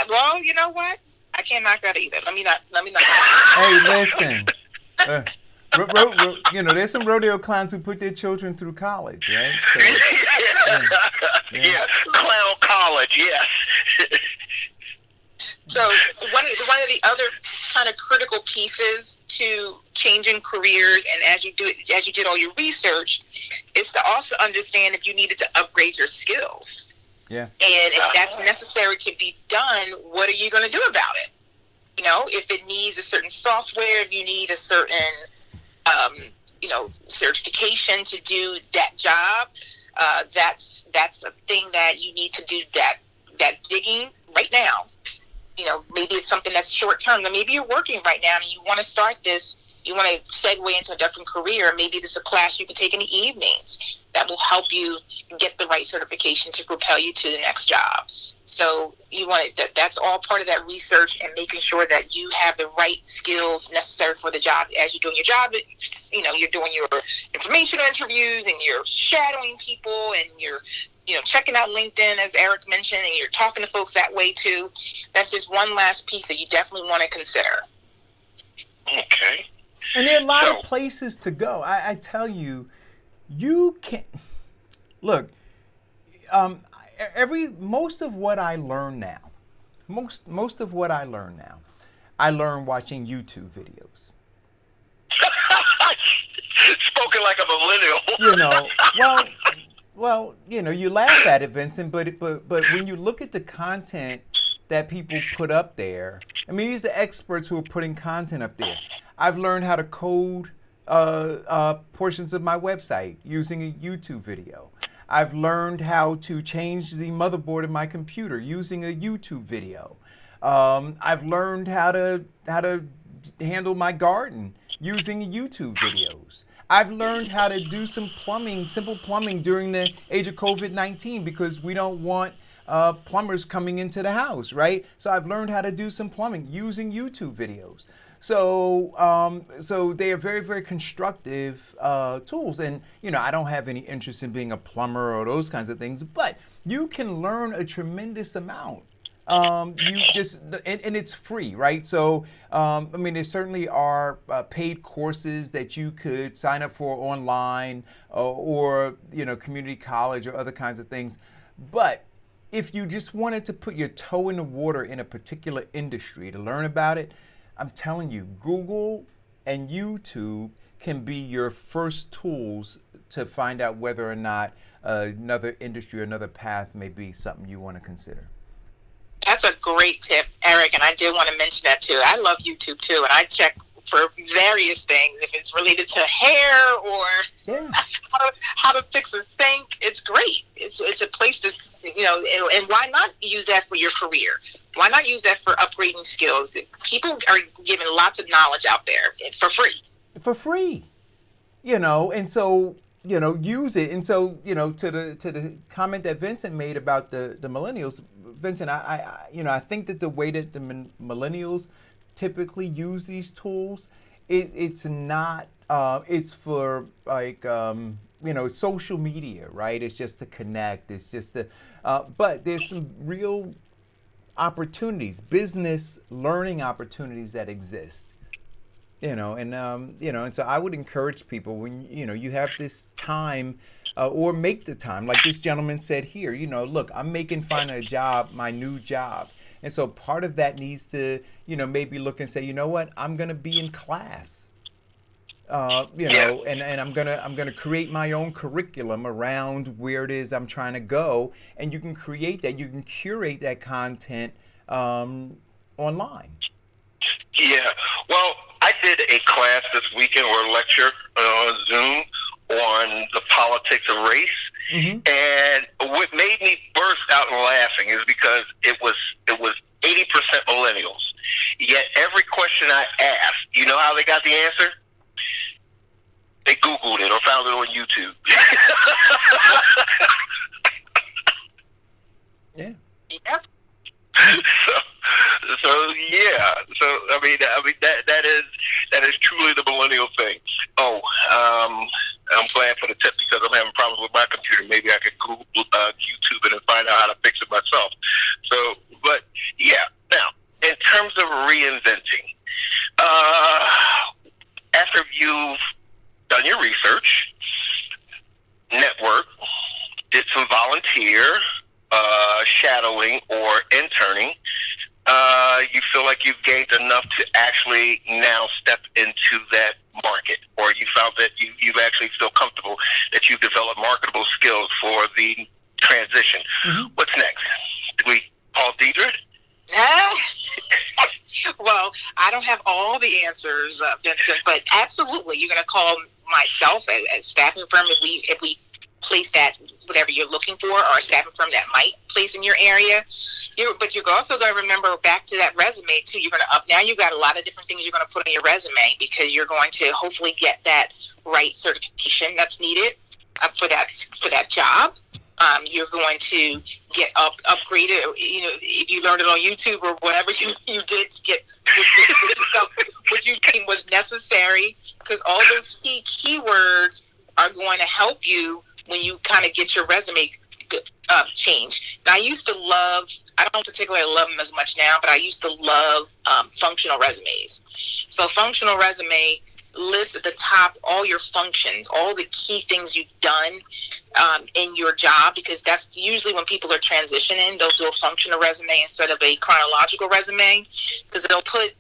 Well, you know what? I can't knock that either. Let me not. Hey, listen. There's some rodeo clowns who put their children through college, right? So, yeah. Clown college, yes. So one of the other kind of critical pieces to changing careers, and as you did all your research, is to also understand if you needed to upgrade your skills. Yeah. And if that's necessary to be done, what are you going to do about it? If it needs a certain software, if you need a certain, certification to do that job, that's a thing that you need to do that digging right now. Maybe it's something that's short term. Maybe you're working right now and you want to start this. You want to segue into a different career. Maybe this is a class you can take in the evenings that will help you get the right certification to propel you to the next job. So that's all part of that research and making sure that you have the right skills necessary for the job. As you're doing your job, you're doing your informational interviews and you're shadowing people and you're checking out LinkedIn, as Eric mentioned, and you're talking to folks that way too. That's just one last piece that you definitely want to consider. Okay. And there are a lot of places to go. I tell you, you can look. Most of what I learn now, I learn watching YouTube videos. Spoken like a millennial. Well, you laugh at it, Vincent, but when you look at the content that people put up there, I mean, these are experts who are putting content up there. I've learned how to code portions of my website using a YouTube video. I've learned how to change the motherboard of my computer using a YouTube video. I've learned how to handle my garden using YouTube videos. I've learned how to do some simple plumbing during the age of COVID-19 because we don't want plumbers coming into the house, right? So I've learned how to do some plumbing using YouTube videos. So they are very, very constructive tools. And, I don't have any interest in being a plumber or those kinds of things, but you can learn a tremendous amount. And it's free, right? So, there certainly are paid courses that you could sign up for online or community college or other kinds of things. But if you just wanted to put your toe in the water in a particular industry to learn about it, I'm telling you, Google and YouTube can be your first tools to find out whether or not another industry or another path may be something you want to consider. That's a great tip, Eric, and I did want to mention that too. I love YouTube too, and I check for various things. If it's related to hair or how to fix a sink, it's great. It's a place to, and why not use that for your career? Why not use that for upgrading skills? People are giving lots of knowledge out there for free. For free, and so use it. And so to the comment that Vincent made about the millennials, Vincent, I think that the way that the millennials typically use these tools, it's not. It's for like social media, right? It's just to connect. It's just to. But there's some real opportunities, business learning opportunities that exist. And so I would encourage people when you have this time, or make the time, like this gentleman said here. Look, I'm making finding a job my new job, and so part of that needs to maybe look and say, you know what, I'm gonna be in class, and I'm gonna create my own curriculum around where it is I'm trying to go, and you can create that, you can curate that content online. Yeah, well, I did a class this weekend or a lecture on Zoom on the politics of race, and what made me burst out laughing is because it was 80% millennials. Yet every question I asked, you know how they got the answer? They Googled it or found it on YouTube. Yeah. Yep. So yeah. So I mean that is truly the millennial thing. Oh, I'm glad for the tip because I'm having problems with my computer. Maybe I could Google, YouTube it and find out how to fix it myself. So, but yeah. Now, in terms of reinventing, after you've done your research, network, did some volunteer shadowing or interning, you feel like you've gained enough to actually now step into that market, or you found that you actually feel comfortable that you've developed marketable skills for the transition. Mm-hmm. What's next? Do we call Deidre? Well, I don't have all the answers, Vincent, but absolutely, you're going to call myself as staffing firm if we place that whatever you're looking for, or a staffing firm that might place in your area. But you're also going to remember back to that resume too. You're going to now you've got a lot of different things you're going to put on your resume because you're going to hopefully get that right certification that's needed for that job. You're going to get upgraded. You know, if you learned it on YouTube or whatever you did to get what you think was necessary, because all those keywords are going to help you when you kind of get your resume changed. Now, I don't particularly love them as much now, but I used to love functional resumes. So functional resume lists at the top all your functions, all the key things you've done in your job, because that's usually when people are transitioning, they'll do a functional resume instead of a chronological resume, because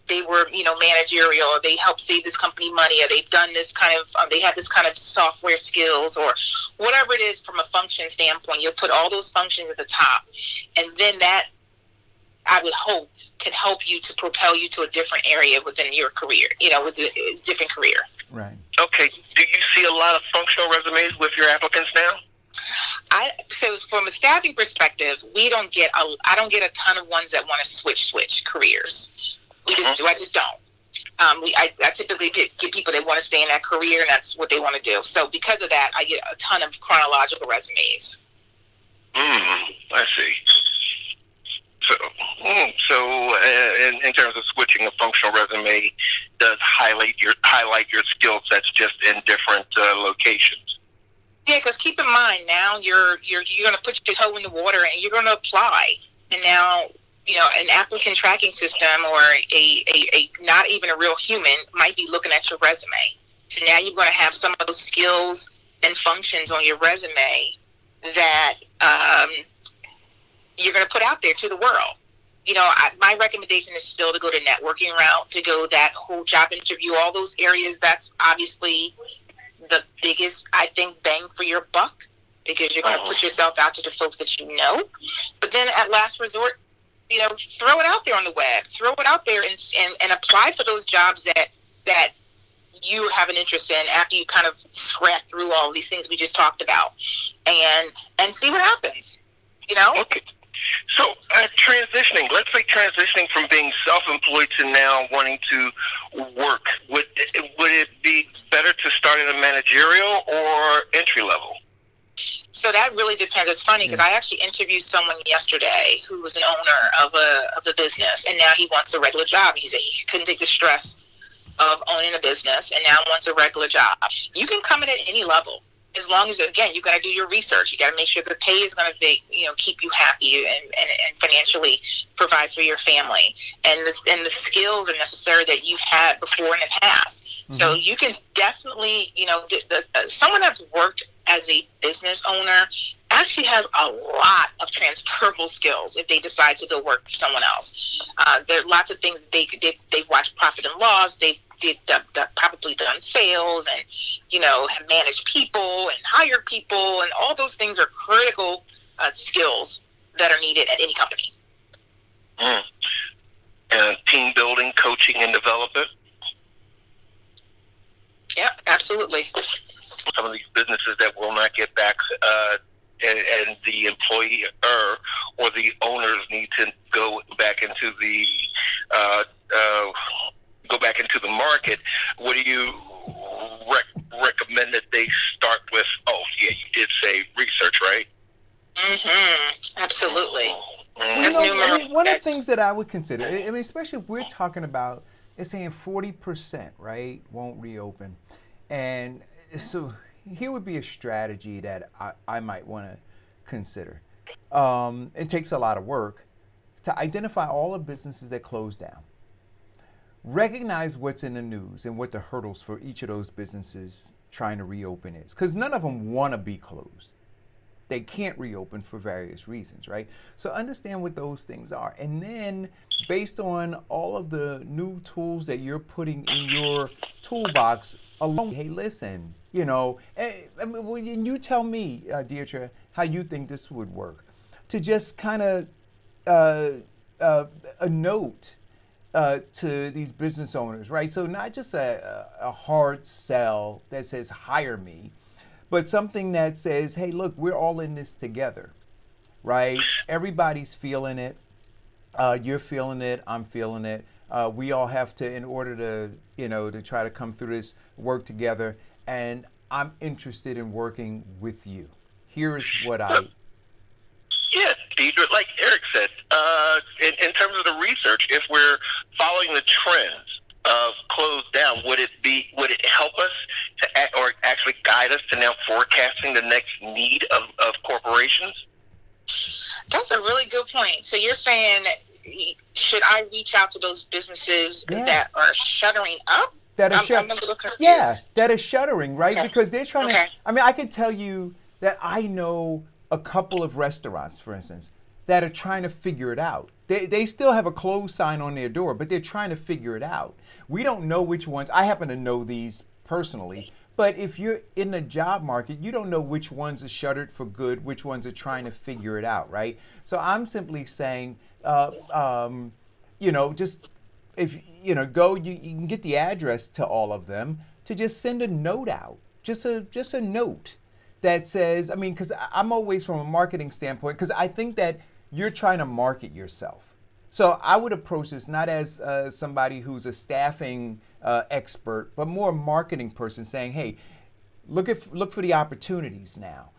they were managerial, or they helped save this company money, or they've done this kind of they have this kind of software skills, or whatever it is from a function standpoint. You'll put all those functions at the top, and then that, I would hope, can help you to propel you to a different area within your career, with a different career. Right. Okay. Do you see a lot of functional resumes with your applicants now? So from a staffing perspective, I don't get a ton of ones that want to switch careers. I just don't. I typically get people that want to stay in that career, and that's what they want to do. So because of that, I get a ton of chronological resumes. I see. So in terms of switching, a functional resume does highlight your skill sets just in different locations. Yeah, because keep in mind now you're going to put your toe in the water and you're going to apply, and now an applicant tracking system or a not even a real human might be looking at your resume. So now you're going to have some of those skills and functions on your resume that you're going to put out there to the world. My recommendation is still to go the networking route, to go that whole job interview, all those areas. That's obviously the biggest, I think, bang for your buck, because you're going to put yourself out to the folks that you know. But then at last resort, throw it out there on the web, throw it out there and apply for those jobs that you have an interest in after you kind of scrap through all these things we just talked about, and see what happens. Okay. So let's say transitioning from being self-employed to now wanting to work, would it be better to start at a managerial or entry level? So that really depends. It's funny because I actually interviewed someone yesterday who was an owner of a business, and now he wants a regular job. He said he couldn't take the stress of owning a business and now wants a regular job. You can come in at any level, as long as, again, you got to do your research. You got to make sure the pay is going to keep you happy and financially provide for your family, and the skills are necessary that you've had before in the past. Mm-hmm. So you can definitely, someone that's worked as a business owner actually has a lot of transferable skills if they decide to go work for someone else. There are lots of things that they've watched profit and loss. They've probably done sales and, have managed people and hired people, and all those things are critical skills that are needed at any company. And team building, coaching, and development. Yeah, absolutely. Some of these businesses that will not get back, and the employer or the owners need to go back into the market. What do you recommend that they start with? Oh, yeah, you did say research, right? Mm-hmm. Absolutely. Mm-hmm. One of the things that I would consider, especially if we're talking about, it's saying 40%, right, won't reopen. And so here would be a strategy that I might want to consider. It takes a lot of work to identify all the businesses that close down. Recognize what's in the news and what the hurdles for each of those businesses trying to reopen is. Because none of them want to be closed. They can't reopen for various reasons, right? So understand what those things are. And then based on all of the new tools that you're putting in your toolbox along, hey, listen, I mean, when you tell me, Deirdre, how you think this would work, to just kind of a note to these business owners, right? So not just a hard sell that says hire me, but something that says, hey, look, we're all in this together, right? Everybody's feeling it. You're feeling it. I'm feeling it. We all have to, in order to try to come through this, work together. And I'm interested in working with you. Here's what Yeah, Deidre, like Eric said, in terms of the research, if we're following the trends of closed down, would it help us to or actually guide us to now forecasting the next need of corporations? That's a really good point. So you're saying, should I reach out to those businesses that are shuttering up? That are that is shuttering, right? Okay. Because they're trying to, I mean, I can tell you that I know a couple of restaurants, for instance, that are trying to figure it out. They still have a closed sign on their door, but they're trying to figure it out. We don't know which ones. I happen to know these personally, but if you're in the job market, you don't know which ones are shuttered for good, which ones are trying to figure it out, right? So I'm simply saying, just if go, you can get the address to all of them to just send a note out, just a note that says, I mean, because I'm always from a marketing standpoint, because I think that you're trying to market yourself. So I would approach this not as somebody who's a staffing expert, but more a marketing person saying, hey, look for the opportunities now,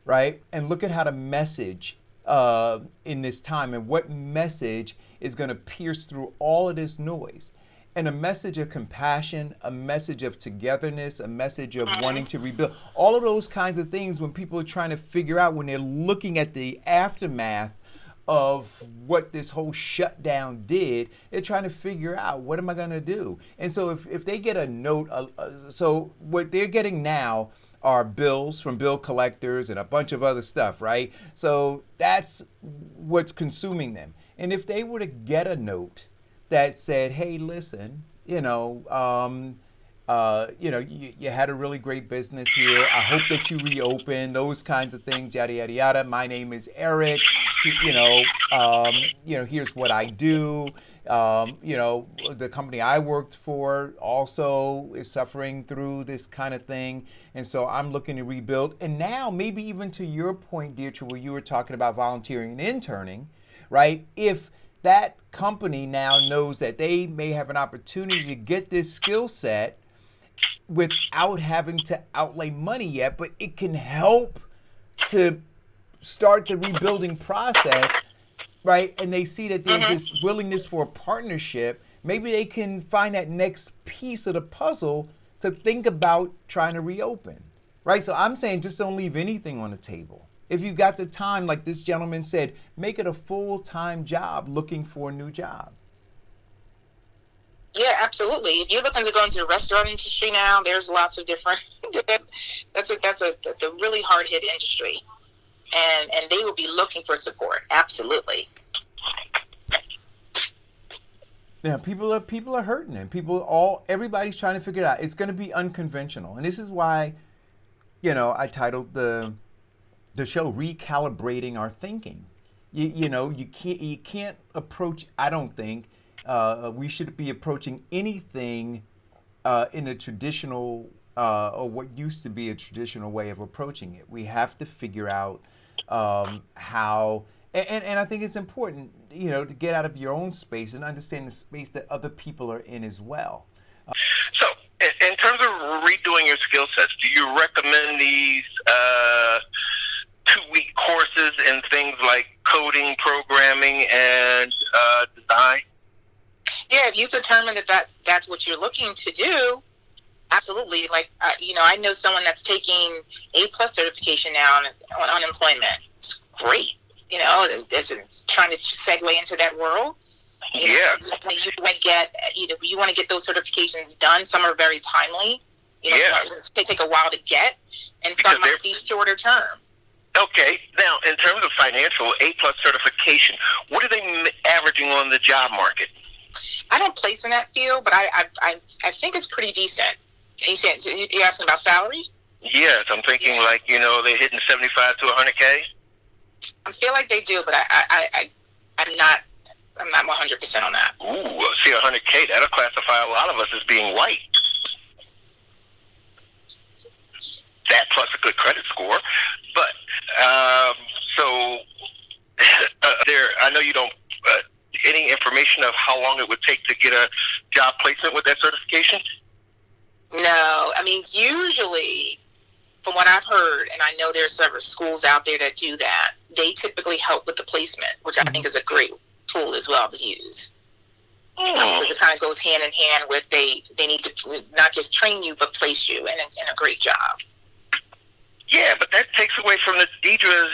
right? And look at how to message in this time, and what message is going to pierce through all of this noise. And a message of compassion, a message of togetherness, a message of wanting to rebuild, all of those kinds of things when people are trying to figure out, when they're looking at the aftermath of what this whole shutdown did, they're trying to figure out, what am I going to do? And so if they get a note, so what they're getting now are bills from bill collectors and a bunch of other stuff, right? So that's what's consuming them. And if they were to get a note that said, hey, listen, you had a really great business here. I hope that you reopen, those kinds of things, yada, yada, yada. My name is Eric. Here's what I do. The company I worked for also is suffering through this kind of thing. And so I'm looking to rebuild. And now, maybe even to your point, Deirdre, where you were talking about volunteering and interning, right? If that company now knows that they may have an opportunity to get this skill set without having to outlay money yet, but it can help to start the rebuilding process, right? And they see that there's this willingness for a partnership. Maybe they can find that next piece of the puzzle to think about trying to reopen, right? So I'm saying, just don't leave anything on the table. If you got the time, like this gentleman said, make it a full-time job looking for a new job. Yeah, absolutely. If you're looking to go into the restaurant industry now, there's lots of different. That's a really hard-hit industry, and they will be looking for support. Absolutely. Yeah, people are hurting, and everybody's trying to figure it out. It's going to be unconventional, and this is why, I titled the show "Recalibrating Our Thinking." You can't approach. I don't think we should be approaching anything in a traditional or what used to be a traditional way of approaching it. We have to figure out how, and I think it's important, to get out of your own space and understand the space that other people are in as well. So, in terms of redoing your skill sets, do you recommend these 2-week courses in things like coding, programming, and design? Yeah, if you determine that's what you're looking to do, Absolutely. Like, I know someone that's taking A+ certification now on unemployment. It's great. It's trying to segue into that world. You want to get those certifications done. Some are very timely. They take a while to get, and some might be shorter term. Okay. Now, in terms of financial A+ certification, what are they averaging on the job market? I don't place in that field, but I think it's pretty decent. You're asking about salary? Yes, I'm thinking they're hitting 75 to 100K. I feel like they do, but I'm not 100% on that. Ooh, see, 100K, that'll classify a lot of us as being white. That plus a good credit score. But, I know you don't, any information of how long it would take to get a job placement with that certification? No, I mean, usually, from what I've heard, and I know there's several schools out there that do that, they typically help with the placement, which I think is a great tool as well to use. Because it kind of goes hand in hand with they need to not just train you, but place you in a great job. Yeah, but that takes away from the Deidre's,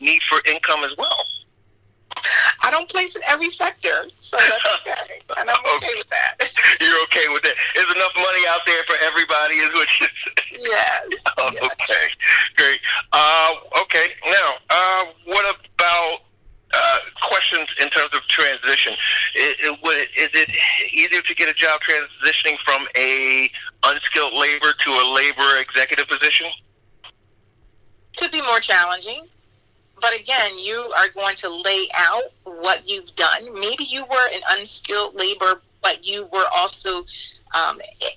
need for income as well. I don't place in every sector, so that's okay. And I'm okay with that. You're okay with that. There's enough money out there for everybody, is what you said. Yes. Okay, great. Okay, now, what about questions in terms of transition? Is it easier to get a job transitioning from a unskilled labor to a labor executive position? Could be more challenging. But again, you are going to lay out what you've done. Maybe you were an unskilled labor, but you were also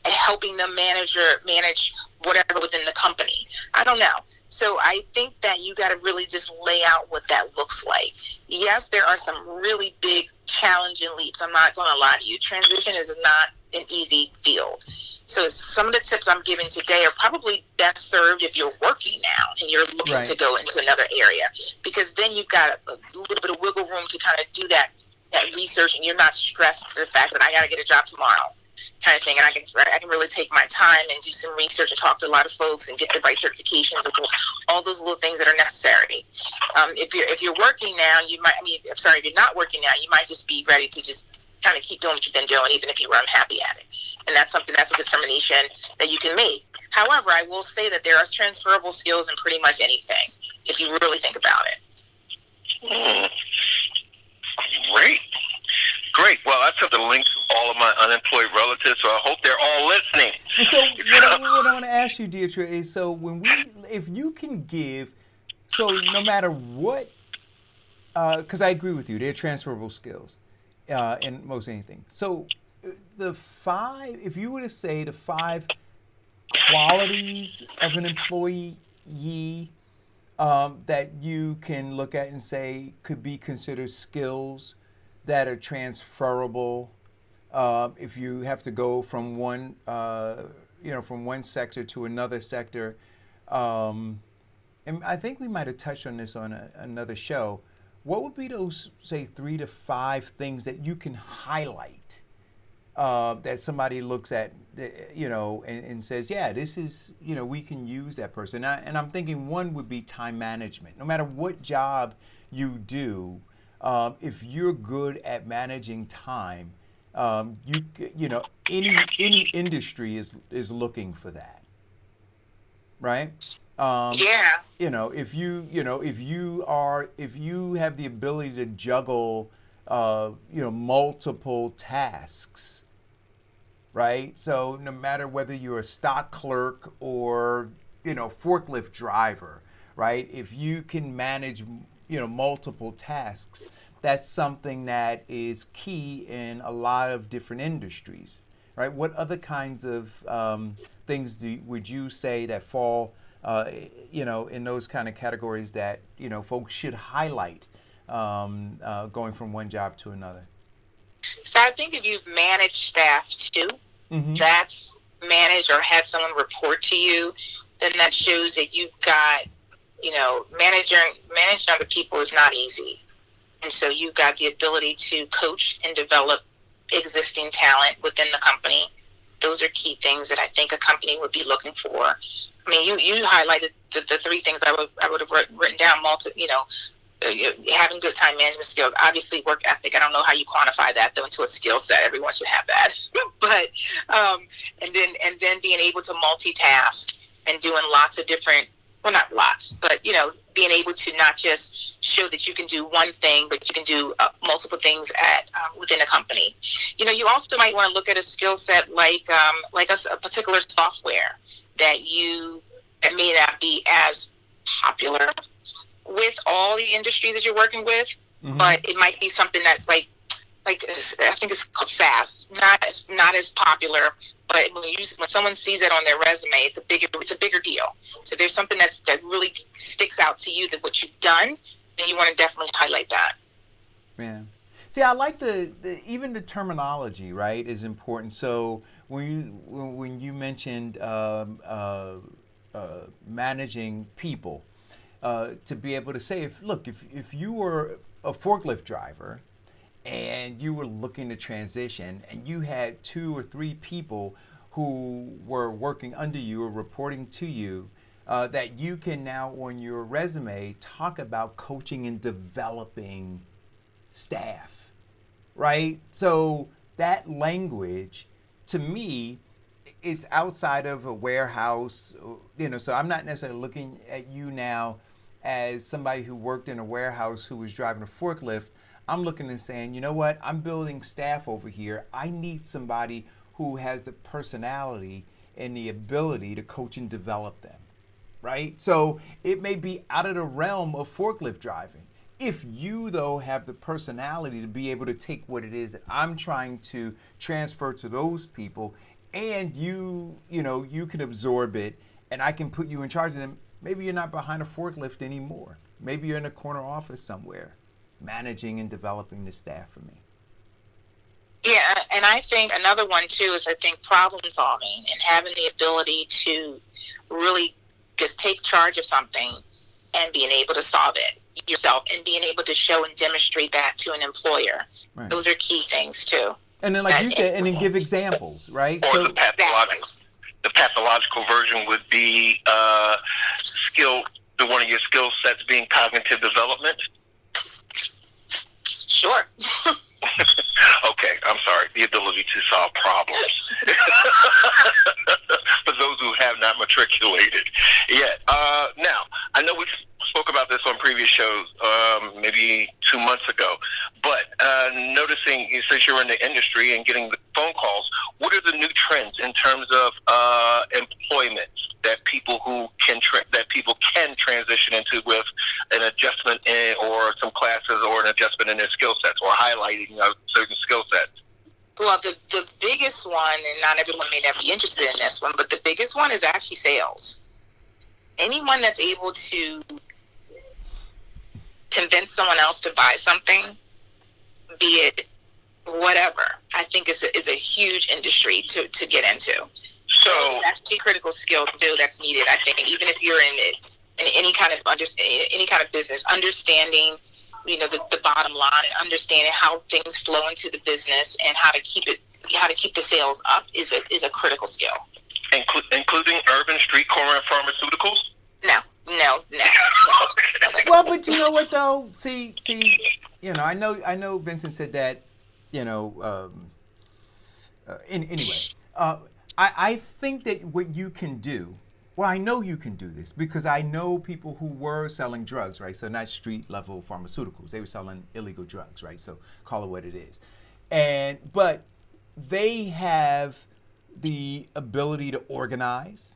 helping the manager manage whatever within the company. I don't know. So I think that you got to really just lay out what that looks like. Yes, there are some really big challenging leaps. I'm not going to lie to you. Transition is not an easy field. So some of the tips I'm giving today are probably best served if you're working now and you're looking to go into another area, because then you've got a little bit of wiggle room to kind of do that research, and you're not stressed for the fact that I got to get a job tomorrow kind of thing. And I can really take my time and do some research and talk to a lot of folks and get the right certifications and all those little things that are necessary. If you're working now, if you're not working now, you might just be ready to just kind of keep doing what you've been doing, even if you were unhappy at it. And that's a determination that you can make. However, I will say that there are transferable skills in pretty much anything, if you really think about it. Great. Well, I took the link to all of my unemployed relatives, so I hope they're all listening. And so what I want to ask you, Deidre, is if you can give, so no matter what, because I agree with you, they're transferable skills in most anything. So if you were to say the 5 qualities of an employee that you can look at and say could be considered skills that are transferable, if you have to go from one sector to another sector, and I think we might have touched on this on another show. What would be those, say, 3 to 5 things that you can highlight that somebody looks at, and says, yeah, this is, we can use that person. And I'm thinking one would be time management. No matter what job you do, if you're good at managing time, any industry is looking for that, right? If you have the ability to juggle, multiple tasks, right? So no matter whether you're a stock clerk or, forklift driver, right? If you can manage, multiple tasks, that's something that is key in a lot of different industries, right? What other kinds of things would you say that fall, in those kind of categories that, folks should highlight going from one job to another? So I think if you've managed staff too, that's managed or had someone report to you, then that shows that you've got, managing other people is not easy. And so you've got the ability to coach and develop existing talent within the company those are key things that I think a company would be looking for. I mean, you highlighted the three things I would have written down. Having good time management skills, obviously work ethic. I don't know how you quantify that though into a skill set. Everyone should have that. But and then being able to multitask and doing lots of different, well, not lots, but being able to not just show that you can do one thing, but you can do multiple things within a company. You also might want to look at a skill set like a particular software that may not be as popular with all the industries that you're working with, but it might be something that's like I think it's called SaaS, not as popular, but when someone sees it on their resume, it's a bigger deal. So there's something that really sticks out to you, that what you've done, and you want to definitely highlight that. Yeah. See, I like even the terminology, right, is important. So when you mentioned managing people, to be able to say, if you were a forklift driver and you were looking to transition and you had 2 or 3 people who were working under you or reporting to you, that you can now on your resume talk about coaching and developing staff, right? So that language, to me, it's outside of a warehouse, so I'm not necessarily looking at you now as somebody who worked in a warehouse who was driving a forklift. I'm looking and saying, you know what, I'm building staff over here. I need somebody who has the personality and the ability to coach and develop them, right? So it may be out of the realm of forklift driving. If you, though, have the personality to be able to take what it is that I'm trying to transfer to those people, and you can absorb it, and I can put you in charge of them, maybe you're not behind a forklift anymore. Maybe you're in a corner office somewhere, managing and developing the staff for me. Yeah, and I think another one too is problem solving and having the ability to really just take charge of something and being able to solve it yourself and being able to show and demonstrate that to an employer. Right. Those are key things too. And then, like you said, and then give examples, right? Or the pathological version would be one of your skill sets being cognitive development. Sure. Okay, I'm sorry. The ability to solve problems. For those who have not matriculated yet. Now, I know we spoke about this on previous shows, maybe 2 months ago, but noticing, since you're in the industry and getting the phone calls, what are the new trends in terms of employment that people can transition into with an adjustment or some classes or an adjustment in their skill sets or highlighting of certain skill sets? Well, the biggest one, and not everyone may not be interested in this one, but the biggest one is actually sales. Anyone that's able to convince someone else to buy something, be it whatever, I think is a huge industry to get into. So it's actually a critical skill too that's needed. I think even if you're in any kind of business, understanding the bottom line and understanding how things flow into the business and how to keep the sales up is a critical skill. Including urban, street corner, and pharmaceuticals? No. Well, but you know what though? See, I know Vincent said that, anyway, I think that what you can do, well, I know you can do this because I know people who were selling drugs, right? So not street level pharmaceuticals. They were selling illegal drugs, right? So call it what it is. But they have the ability to organize,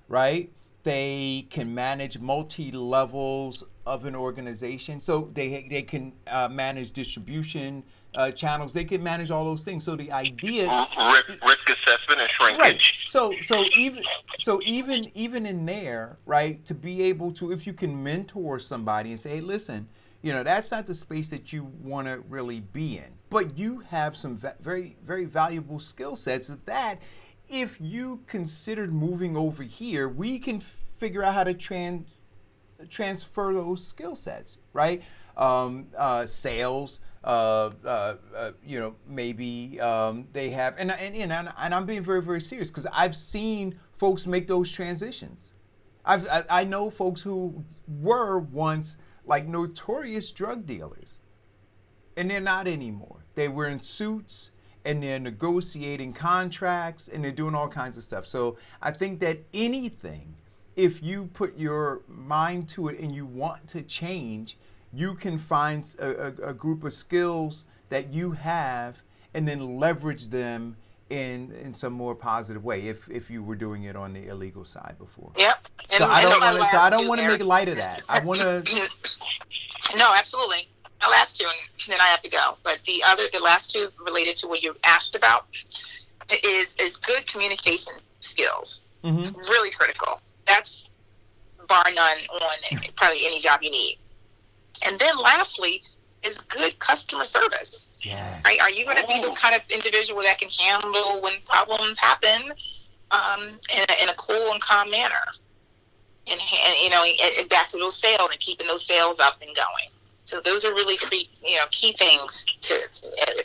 right? They can manage multi-levels of an organization. So they can manage distribution channels. They can manage all those things. So the idea, risk assessment and shrinkage. Right. So even in there, right, to be able to, if you can mentor somebody and say, hey, listen, that's not the space that you want to really be in, but you have some very, very valuable skill sets that if you considered moving over here, we can figure out how to transfer those skill sets, right? Sales, maybe they have, and I'm being very, very serious because I've seen folks make those transitions. I know folks who were once like notorious drug dealers, and they're not anymore. They were in suits and they're negotiating contracts and they're doing all kinds of stuff. So I think that anything, if you put your mind to it and you want to change, you can find a group of skills that you have and then leverage them in some more positive way if you were doing it on the illegal side before. Yep. So I don't want to make light of that. I want to. No, absolutely. My last two, and then I have to go. But the last two related to what you asked about is good communication skills. Mm-hmm. Really critical. That's bar none on probably any job you need. And then lastly is good customer service. Yes. Right? Are you going to be the kind of individual that can handle when problems happen in a cool and calm manner? And back to those sales and keeping those sales up and going. So those are really key things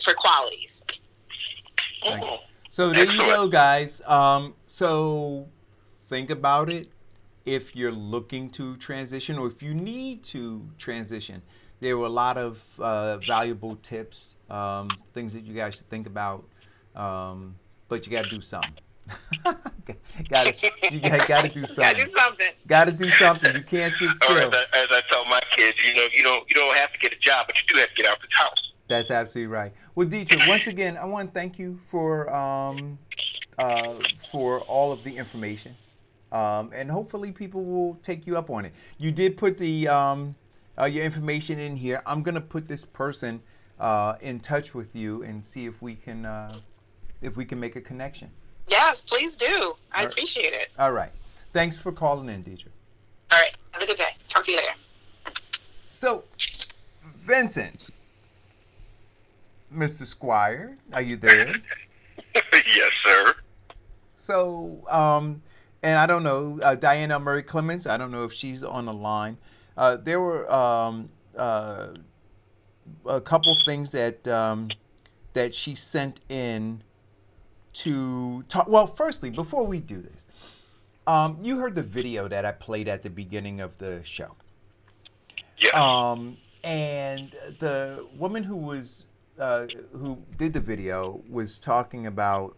for qualities. So there you go, guys. So think about it. If you're looking to transition or if you need to transition, there were a lot of valuable tips, things that you guys should think about. But you got to do something. You got to do something. Got to do something. You can't sit still. Or as I tell my kids, you don't have to get a job, but you do have to get out of the house. That's absolutely right. Well, Dietrich, once again, I want to thank you for all of the information, and hopefully people will take you up on it. You did put the your information in here. I'm gonna put this person in touch with you and see if we can make a connection. Yes, please do. I appreciate it. All right. Thanks for calling in, Dietrich. All right. Have a good day. Talk to you later. So, Vincent, Mr. Squire, are you there? Yes, sir. So, and I don't know, Diana Murray Clements, I don't know if she's on the line. There were a couple things that she sent in to talk. Well, firstly, before we do this, you heard the video that I played at the beginning of the show. Yeah. And the woman who did the video was talking about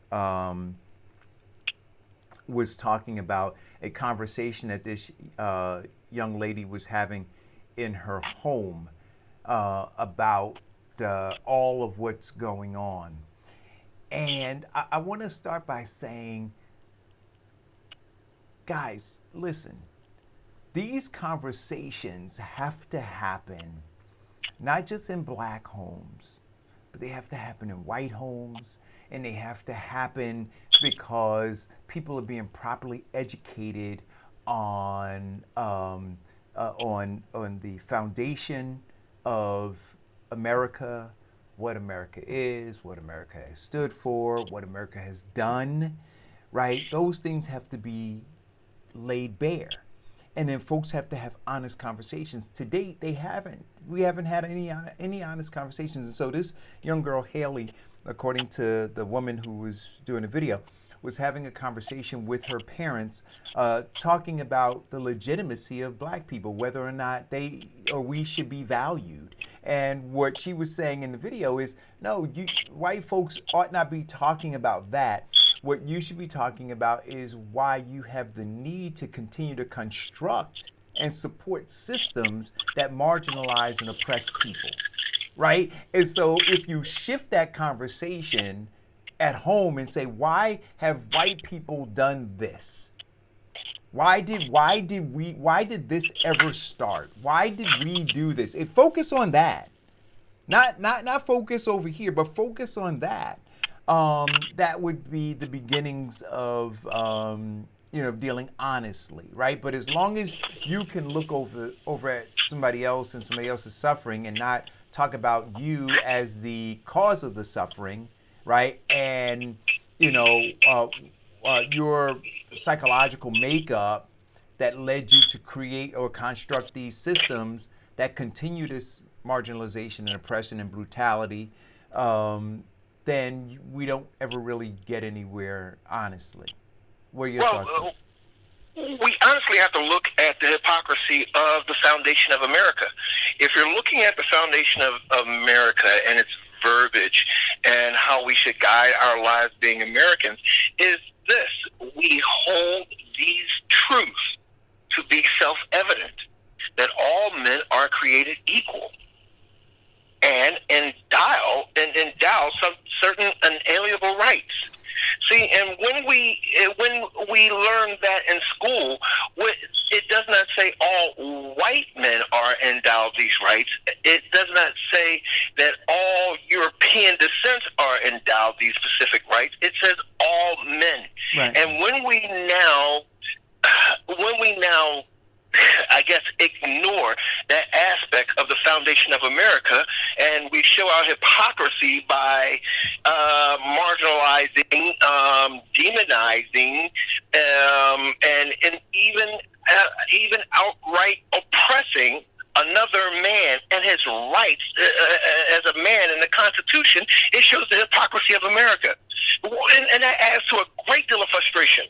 a conversation that this young lady was having in her home about all of what's going on. And I want to start by saying, guys, listen, these conversations have to happen not just in black homes, but they have to happen in white homes, and they have to happen because people are being properly educated on the foundation of America, what America is, what America has stood for, what America has done, right? Those things have to be laid bare. And then folks have to have honest conversations. To date, we haven't had any honest conversations. And so this young girl, Haley, according to the woman who was doing the video, was having a conversation with her parents, talking about the legitimacy of black people, whether or not we should be valued. And what she was saying in the video is, no, white folks ought not be talking about that. What you should be talking about is why you have the need to continue to construct and support systems that marginalize and oppress people, right? And so if you shift that conversation at home and say, why have white people done this? Why did this ever start? Why did we do this? Focus on that. Not focus over here, but focus on that. That would be the beginnings of dealing honestly, right? But as long as you can look over at somebody else and somebody else is suffering and not talk about you as the cause of the suffering, right? And your psychological makeup that led you to create or construct these systems that continue to marginalization and oppression and brutality, then we don't ever really get anywhere, honestly. What are your thoughts? We honestly have to look at the hypocrisy of the foundation of America. If you're looking at the foundation of America and its verbiage and how we should guide our lives being Americans, is this: we hold these truths to be self-evident, that all men are created equal and endow some certain unalienable rights. See, and when we learn that in school, it does not say all white men are endowed these rights. It does not say that all European descents are endowed these specific rights. It says all men. Right. And when we now I guess, ignore that aspect of the foundation of America, and we show our hypocrisy by marginalizing, demonizing, and even outright oppressing another man and his rights as a man in the Constitution. It shows the hypocrisy of America, and that adds to a great deal of frustration.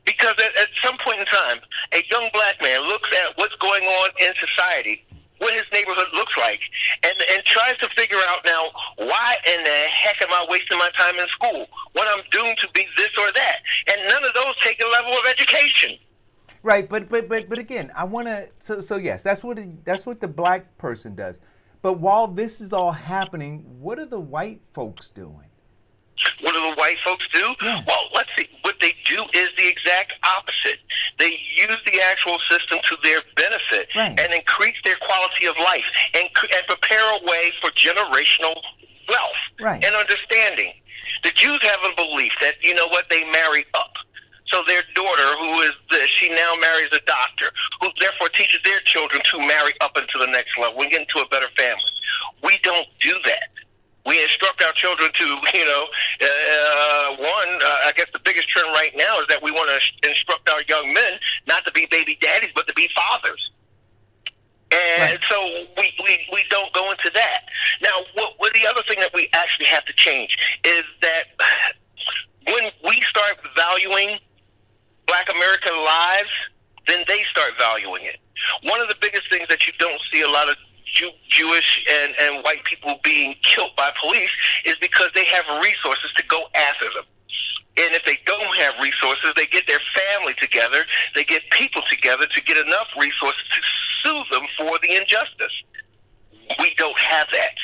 Because at some point in time, a young black man looks at what's going on in society, what his neighborhood looks like, and tries to figure out now, why in the heck am I wasting my time in school when I'm doomed to be this or that? And none of those take a level of education. Right, but again, I want to. So yes, that's what the black person does. But while this is all happening, what are the white folks doing? What do the white folks do? Yeah. Well, let's see. What they do is the exact opposite. They use the actual system to their benefit, right, and increase their quality of life and prepare a way for generational wealth, right, and understanding. The Jews have a belief that, you know what, they marry up. So their daughter, who is this, she now marries a doctor, who therefore teaches their children to marry up into the next level and get into a better family. We don't do that. We instruct our children to, I guess the biggest trend right now is that we want to instruct our young men not to be baby daddies, but to be fathers. And right, so we don't go into that. Now, what the other thing that we actually have to change is that when we start valuing Black American lives, then they start valuing it. One of the biggest things that you don't see a lot of Jewish and white people being killed by police is because they have resources to go after them. And if they don't have resources, they get their family together, they get people together to get enough resources to sue them for the injustice. We don't have that.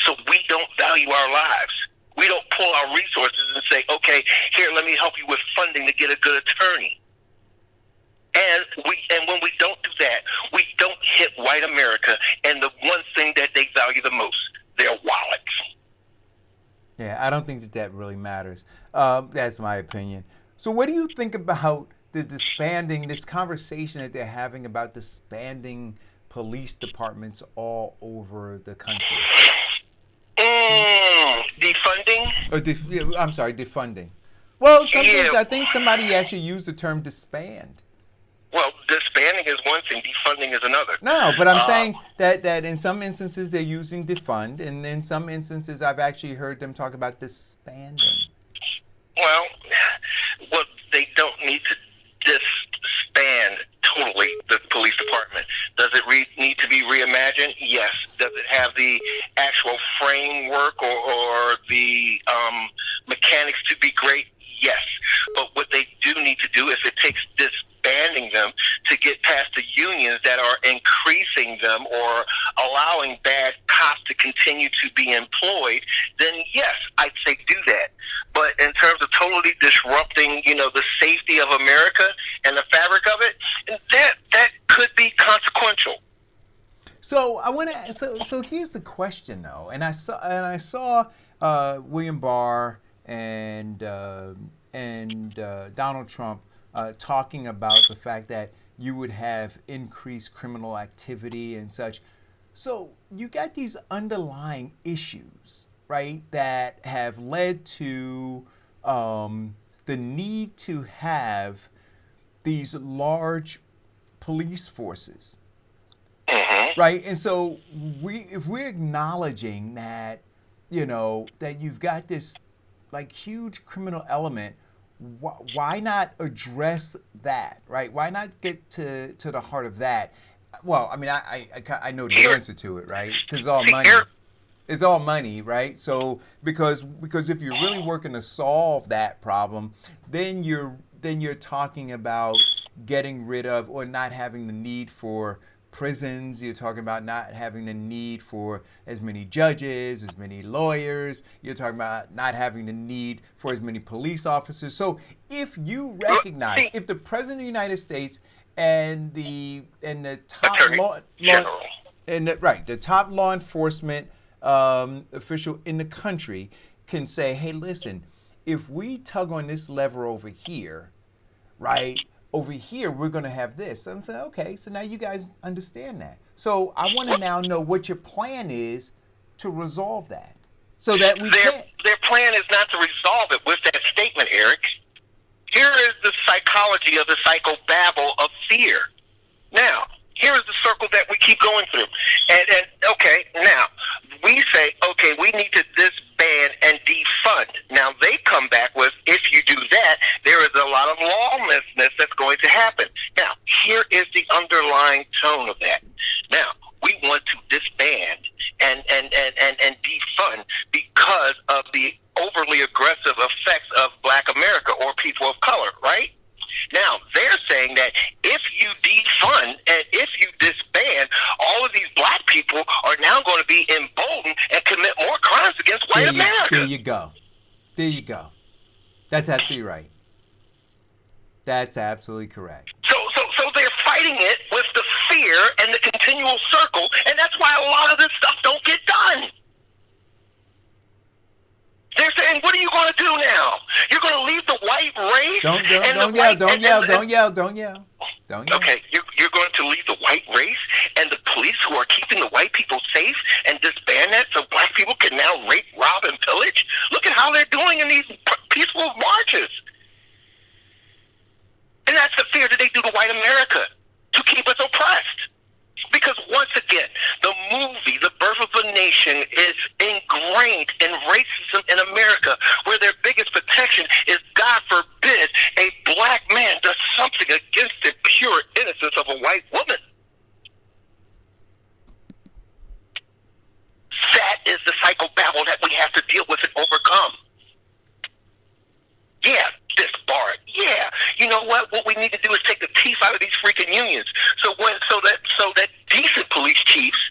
So we don't value our lives. We don't pull our resources and say, okay, here, let me help you with funding to get a good attorney. And when we don't do that, we don't hit white America and the one thing that they value the most, their wallets. Yeah, I don't think that really matters. That's my opinion. So what do you think about the disbanding, this conversation that they're having about disbanding police departments all over the country? Defunding? I'm sorry, defunding. Well, sometimes I think somebody actually used the term disband. Well, disbanding is one thing, defunding is another. No, but I'm saying that in some instances they're using defund, and in some instances I've actually heard them talk about disbanding. Well, they don't need to disband totally the police department. Does it need to be reimagined? Yes. Does it have the actual framework or the mechanics to be great? Yes. But what they do need to do is it takes disbanding them to get past the unions that are increasing them or allowing bad cops to continue to be employed, then yes, I'd say do that. But in terms of totally disrupting, the safety of America and the fabric of it, that could be consequential. So I want to. So here's the question, though, and I saw William Barr and Donald Trump talking about the fact that you would have increased criminal activity and such. So you got these underlying issues, right, that have led to the need to have these large police forces. Mm-hmm. right? And so if we're acknowledging that, that you've got this like huge criminal element, why not address that, right? Why not get to the heart of that? Well, I mean, I know the answer to it, right? Because it's all money. It's all money, right? So because if you're really working to solve that problem, then you're talking about getting rid of or not having the need for prisons. You're talking about not having the need for as many judges, as many lawyers. You're talking about not having the need for as many police officers. So if you recognize, if the President of the United States and the top the top law enforcement official in the country can say, hey, listen, if we tug on this lever over here, right, over here, we're going to have this. So I'm saying, okay, so now you guys understand that. So I want to now know what your plan is to resolve that so that we can. Their plan is not to resolve it with that statement, Eric. Here is the psychology of the psychobabble of fear. Now, here is the circle that we keep going through. And okay, now, we say, okay, we need to disband and defund. Now, they come back with, if you do that, there is a lot of lawlessness that's going to happen. Now, here is the underlying tone of that. Now, we want to disband and defund because of the overly aggressive effects of Black America or people of color, right? Now, they're saying that if you defund and if you disband, all of these Black people are now going to be emboldened and commit more crimes against white America. There you go. There you go. That's absolutely right. That's absolutely correct. So they're fighting it with the fear and the continual circle, and that's why a lot of this stuff don't get done. They're saying, what are you going to do now? You're going to leave the white race? Don't yell. Okay, you're going to leave the white race and the police who are keeping the white people safe and disband that so Black people can now rape, rob, and pillage? Look at how they're doing in these peaceful marches. And that's the fear that they do to white America, to keep us oppressed. Because once again, the movie, The Birth of a Nation, is ingrained in racism in America, where their biggest protection is, God forbid, a Black man does something against the pure innocence of a white woman. That is the psychobabble that we have to deal with and overcome. Yeah, disbar it. Yeah, you know what? What we need to do is take the teeth out of these freaking unions, so that decent police chiefs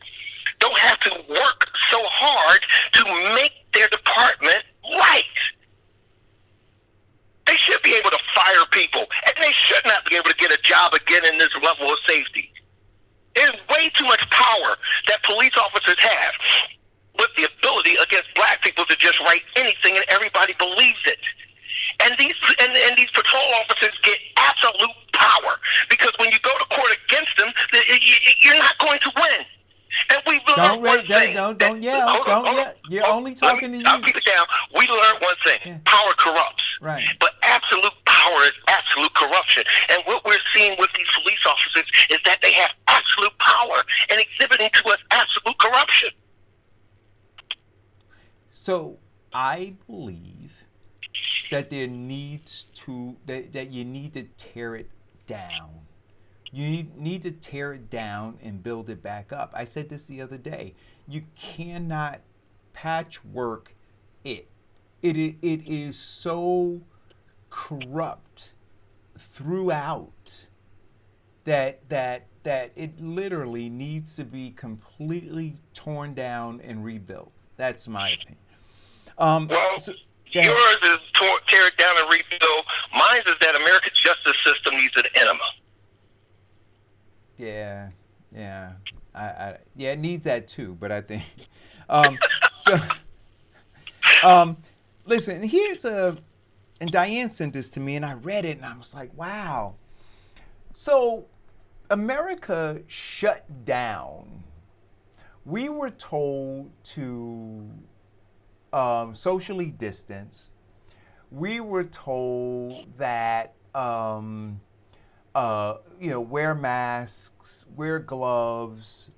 don't have to work so hard to make their department right. They should be able to fire people, and they should not be able to get a job again in this level of safety. There's way too much power that police officers have with the ability against Black people to just write anything, and everybody believes it. And these patrol officers get absolute power, because when you go to court against them, you're not going to win. And we learned one thing. Don't yell. You're only talking to you. I'll keep it down. We learned one thing. Yeah. Power corrupts. Right. But absolute power is absolute corruption. And what we're seeing with these police officers is that they have absolute power and exhibiting to us absolute corruption. So I believe that there needs to that you need to tear it down. You need to tear it down and build it back up. I said this the other day. You cannot patchwork it. It is so corrupt throughout that it literally needs to be completely torn down and rebuilt. That's my opinion. Yours is tear it down and rebuild. Mine is that America's justice system needs an enema. Yeah. It needs that too. But I think, listen. And Diane sent this to me, and I read it, and I was like, wow. So, America shut down. We were told to socially distance. We were told that wear masks, wear gloves,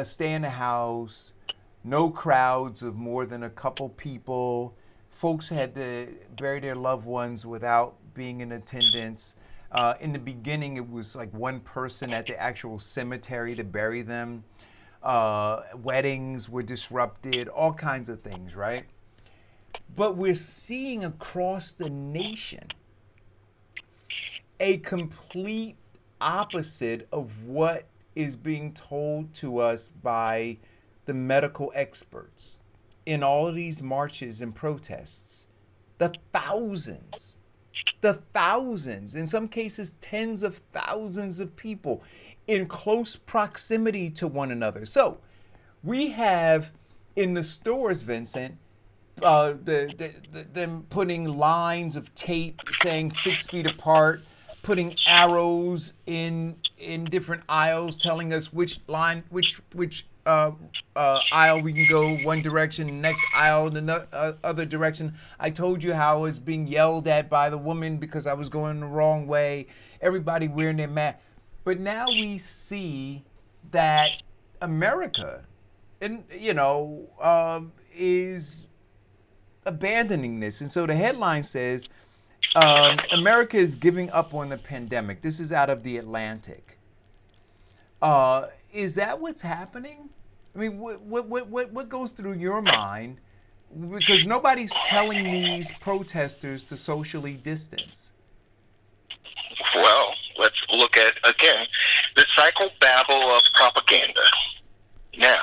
stay in the house, no crowds of more than a couple people. Folks had to bury their loved ones without being in attendance. In the beginning, it was like one person at the actual cemetery to bury them. Weddings were disrupted, all kinds of things, right? But we're seeing across the nation a complete opposite of what is being told to us by the medical experts in all of these marches and protests. The thousands, in some cases tens of thousands of people in close proximity to one another. So we have in the stores, Vincent, them putting lines of tape saying 6 feet apart, putting arrows in different aisles telling us which line, which aisle we can go one direction, next aisle the other direction. I told you how I was being yelled at by the woman because I was going the wrong way. Everybody wearing their mask. But now we see that America, is abandoning this. And so the headline says, America is giving up on the pandemic. This is out of The Atlantic. Is that what's happening? I mean, what goes through your mind? Because nobody's telling these protesters to socially distance. Well, let's look at, again, the psychobabble of propaganda. Now,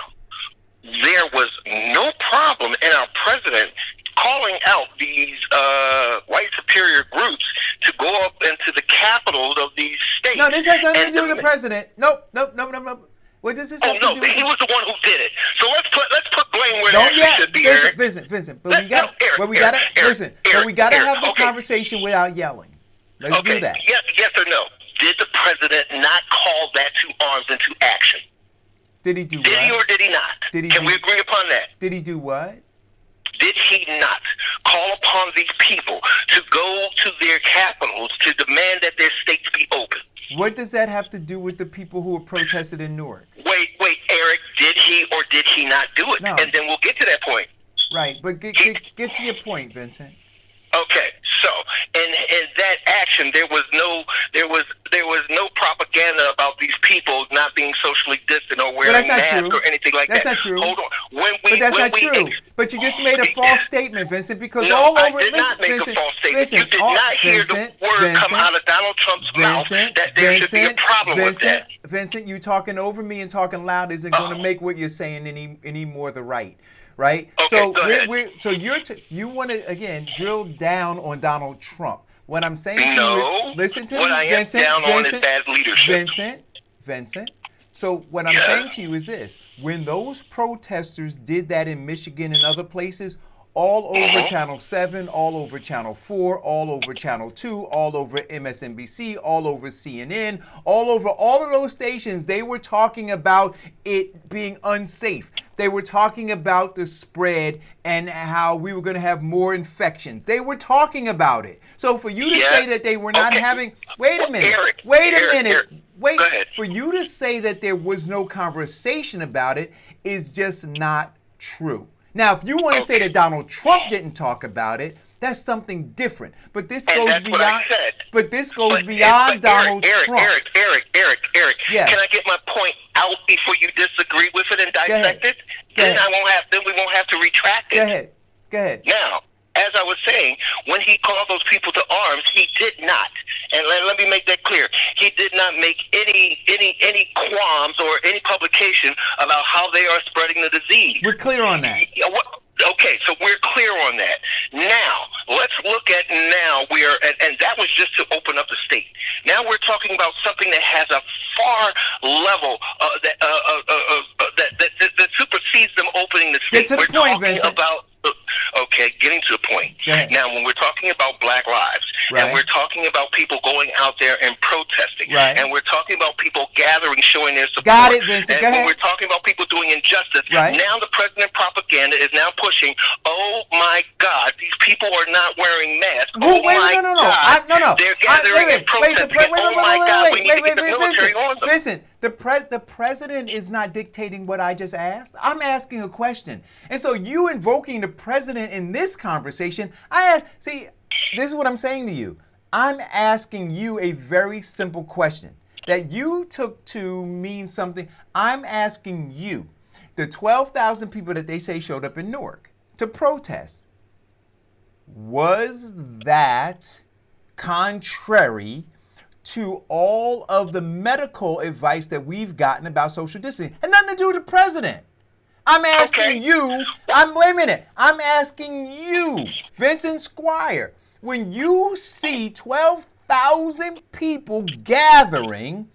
there was no problem in our president calling out these white superior groups to go up into the capitals of these states. No, this has nothing to do with the president. Nope. What does this have to do with? He was the one who did it. So let's put blame where it actually should be, Eric. Vincent, but we gotta have the conversation without yelling. Let's do that. Yes or no? Did the president not call that to arms into action? Did he do what? Did he or did he not? Can we agree upon that? Did he do what? Did he not call upon these people to go to their capitals to demand that their states be open? What does that have to do with the people who were protested in Newark? Wait, Eric, did he or did he not do it? No. And then we'll get to that point. Right, but get to your point, Vincent. Okay, so in that action, there was no propaganda about these people not being socially distant or wearing masks or anything like that. That's not true. Hold on, but that's not true. But you just made a false statement, Vincent. Because all over, I did not make a false statement. You did not hear the word come out of Donald Trump's mouth that there should be a problem with that. Vincent, you talking over me and talking loud isn't going to make what you're saying any more the right. Right? Okay, so you want to again drill down on Donald Trump. What I'm saying to you, listen to me, Vincent. On is bad leadership. Vincent. So what I'm saying to you is this: when those protesters did that in Michigan and other places, all over Channel 7, all over Channel 4, all over Channel 2, all over MSNBC, all over CNN, all over all of those stations, they were talking about it being unsafe. They were talking about the spread and how we were going to have more infections. They were talking about it. So for you to say that they were not having... Wait a minute. Eric, Wait. For you to say that there was no conversation about it is just not true. Now, if you want to say that Donald Trump didn't talk about it, that's something different. But this goes beyond. But this goes beyond Donald Trump. Eric. Yes. Can I get my point out before you disagree with it and dissect it? Then we won't have to retract it. Go ahead. Now, as I was saying, when he called those people to arms, he did not. And let me make that clear. He did not make any qualms or any publication about how they are spreading the disease. We're clear on that. Okay, so we're clear on that. Now, let's look at and that was just to open up the state. Now we're talking about something that has a far level that supersedes them opening the state. Get to the point, Vincent. Getting to the point. Now, when we're talking about Black lives, and we're talking about people going out there and protesting, and we're talking about people gathering, showing their support, got it, Vincent. and when we're talking about people doing injustice, now the president propaganda is now pushing, oh my God, these people are not wearing masks. No. They're gathering and protesting. Oh my God, we need to get the military on them. The president is not dictating what I just asked. I'm asking a question. And so you invoking the president in this conversation, see, this is what I'm saying to you. I'm asking you a very simple question that you took to mean something. I'm asking you, the 12,000 people that they say showed up in Newark to protest, was that contrary to all of the medical advice that we've gotten about social distancing? And nothing to do with the president. I'm asking you, wait a minute, I'm asking you, Vincent Squire, when you see 12,000 people gathering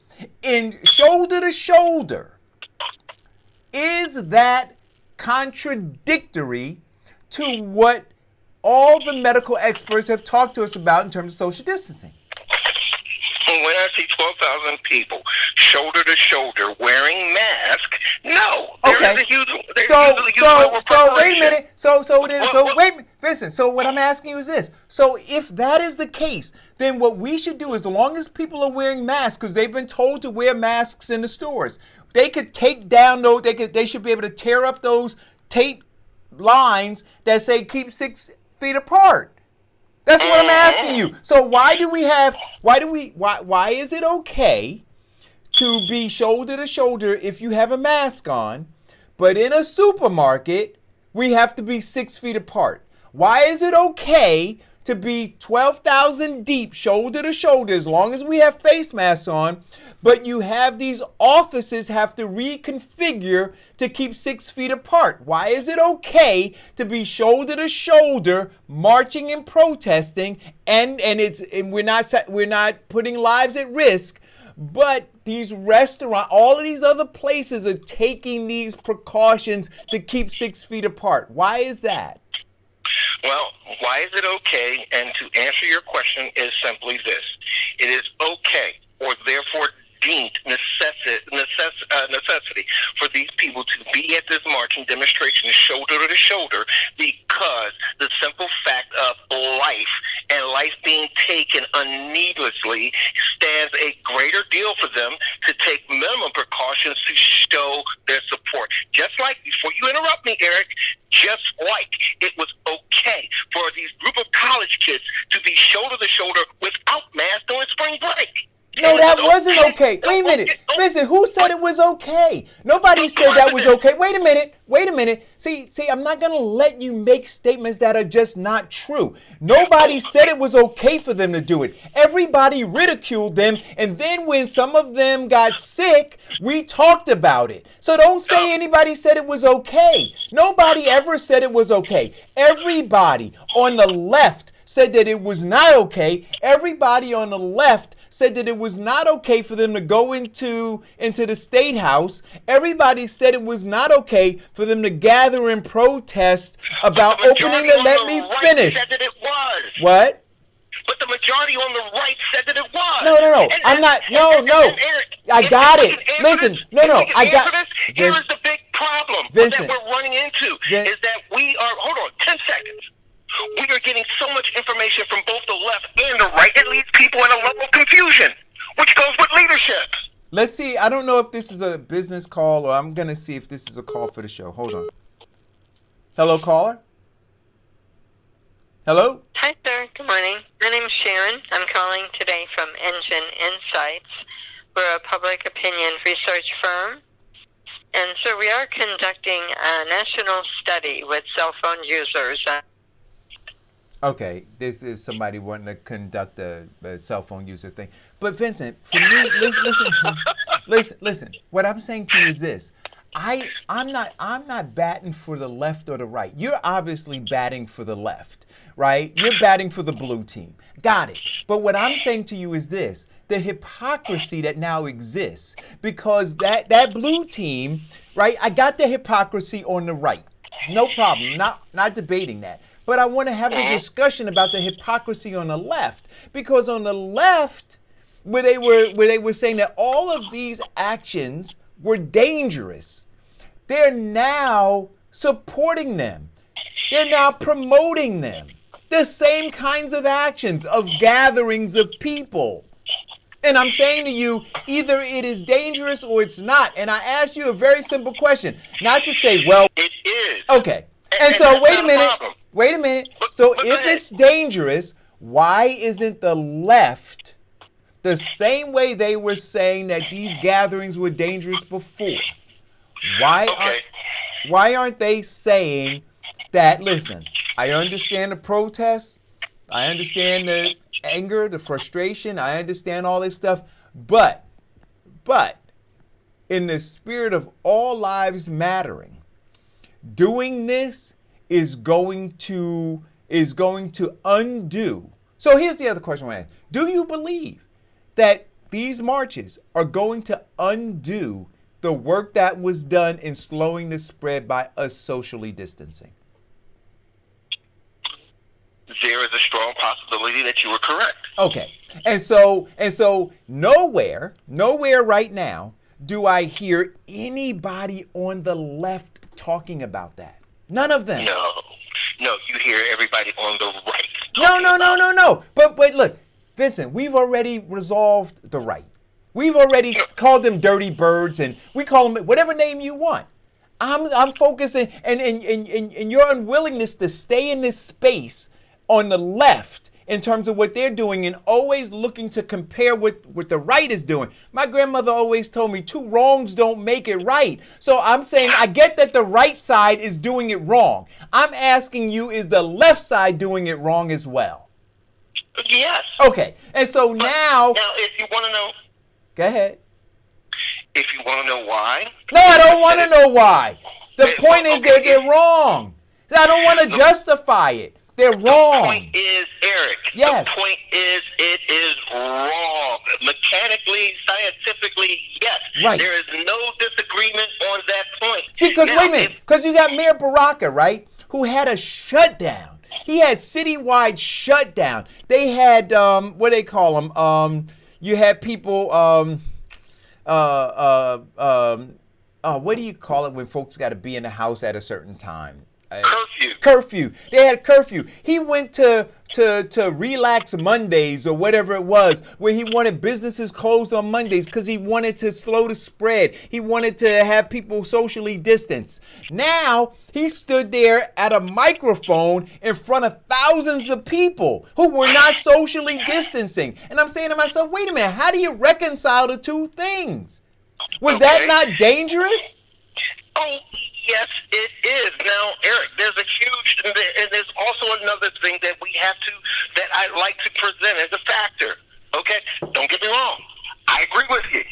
in shoulder to shoulder, is that contradictory to what all the medical experts have talked to us about in terms of social distancing? When I see 12,000 people shoulder to shoulder wearing masks, no. Okay. So wait a minute. So wait, Vincent. So what I'm asking you is this. So if that is the case, then what we should do is, as long as people are wearing masks, because they've been told to wear masks in the stores, they could take down those. They should be able to tear up those tape lines that say keep 6 feet apart. That's what I'm asking you. So why is it okay to be shoulder to shoulder if you have a mask on, but in a supermarket, we have to be 6 feet apart? Why is it okay to be 12,000 deep, shoulder to shoulder, as long as we have face masks on, but you have these offices have to reconfigure to keep 6 feet apart? Why is it okay to be shoulder to shoulder, marching and protesting, and we're not putting lives at risk, but these restaurants, all of these other places are taking these precautions to keep 6 feet apart? Why is that? Well, why is it okay? And to answer your question is simply this. It is okay, or therefore deemed necessity for these people to be at this marching demonstration shoulder to shoulder, because the simple fact of life and life being taken unneedlessly stands a greater deal for them to take minimum precautions to show their support. Just like, before you interrupt me, Eric, just like it was okay for these group of college kids to be shoulder to shoulder without masks during spring break. No, that wasn't okay. Wait a minute. Vincent, who said it was okay? Nobody said that was okay. Wait a minute. See, I'm not going to let you make statements that are just not true. Nobody said it was okay for them to do it. Everybody ridiculed them, and then when some of them got sick, we talked about it. So don't say anybody said it was okay. Nobody ever said it was okay. Everybody on the left said that it was not okay. Everybody on the left said that it was not okay for them to go into the State House. Everybody said it was not okay for them to gather and protest about opening it. Let me finish. Said that it was. What? But the majority on the right said that it was. No. I'm not. No. I got it. Listen. No. I got it. Here is the big problem that we're running into is that we are. Hold on. 10 seconds. We are getting so much information from both the left and the right. It leaves people in a level of confusion, which goes with leadership. Let's see. I don't know if this is a business call, or I'm going to see if this is a call for the show. Hold on. Hello, caller? Hello? Hi, sir. Good morning. My name is Sharon. I'm calling today from Engine Insights. We're a public opinion research firm. And so we are conducting a national study with cell phone users. Okay, this is somebody wanting to conduct a cell phone user thing. But Vincent, for me, listen. What I'm saying to you is this: I'm not batting for the left or the right. You're obviously batting for the left, right? You're batting for the blue team. Got it. But what I'm saying to you is this: the hypocrisy that now exists, because that blue team, right? I got the hypocrisy on the right. No problem. Not debating that. But I want to have a discussion about the hypocrisy on the left, because on the left, where they were saying that all of these actions were dangerous, they're now supporting them. They're now promoting them. The same kinds of actions of gatherings of people. And I'm saying to you, either it is dangerous or it's not. And I asked you a very simple question, not to say, well, It is. okay. And so wait a minute. So if it's dangerous, why isn't the left the same way they were saying that these gatherings were dangerous before? Why aren't they saying that, listen, I understand the protests, I understand the anger, the frustration, I understand all this stuff, but in the spirit of all lives mattering, doing this is going to undo. So here's the other question I want to ask. Do you believe that these marches are going to undo the work that was done in slowing the spread by us socially distancing? There is a strong possibility that you were correct. Okay. And so nowhere right now do I hear anybody on the left talking about that. None of them. No, you hear everybody on the right. No. But look, Vincent, we've already resolved the right. We've already called them dirty birds, and we call them whatever name you want. I'm focusing, and your unwillingness to stay in this space on the left in terms of what they're doing and always looking to compare what the right is doing. My grandmother always told me 2 wrongs don't make it right. So I'm saying I get that the right side is doing it wrong. I'm asking you, is the left side doing it wrong as well? Yes. Okay. And so now if you want to know. Go ahead. If you want to know why. No, I don't want to know why. The point is they're wrong. I don't want to justify it. They're wrong. The point is, Eric, yes. The point is it is wrong. Mechanically, scientifically, yes. Right. There is no disagreement on that point. See, because wait a minute, because you got Mayor Baraka, right, who had a shutdown. He had citywide shutdown. They had, what do they call them? You had people, what do you call it when folks got to be in the house at a certain time? Curfew. They had curfew. He went to Relax Mondays or whatever it was, where he wanted businesses closed on Mondays because he wanted to slow the spread. He wanted to have people socially distance. Now he stood there at a microphone in front of thousands of people who were not socially distancing. And I'm saying to myself, wait a minute, how do you reconcile the two things? Was that not dangerous? Oh, yes, it is. Now, Eric, and there's also another thing that that I like to present as a factor. Okay? Don't get me wrong. I agree with you.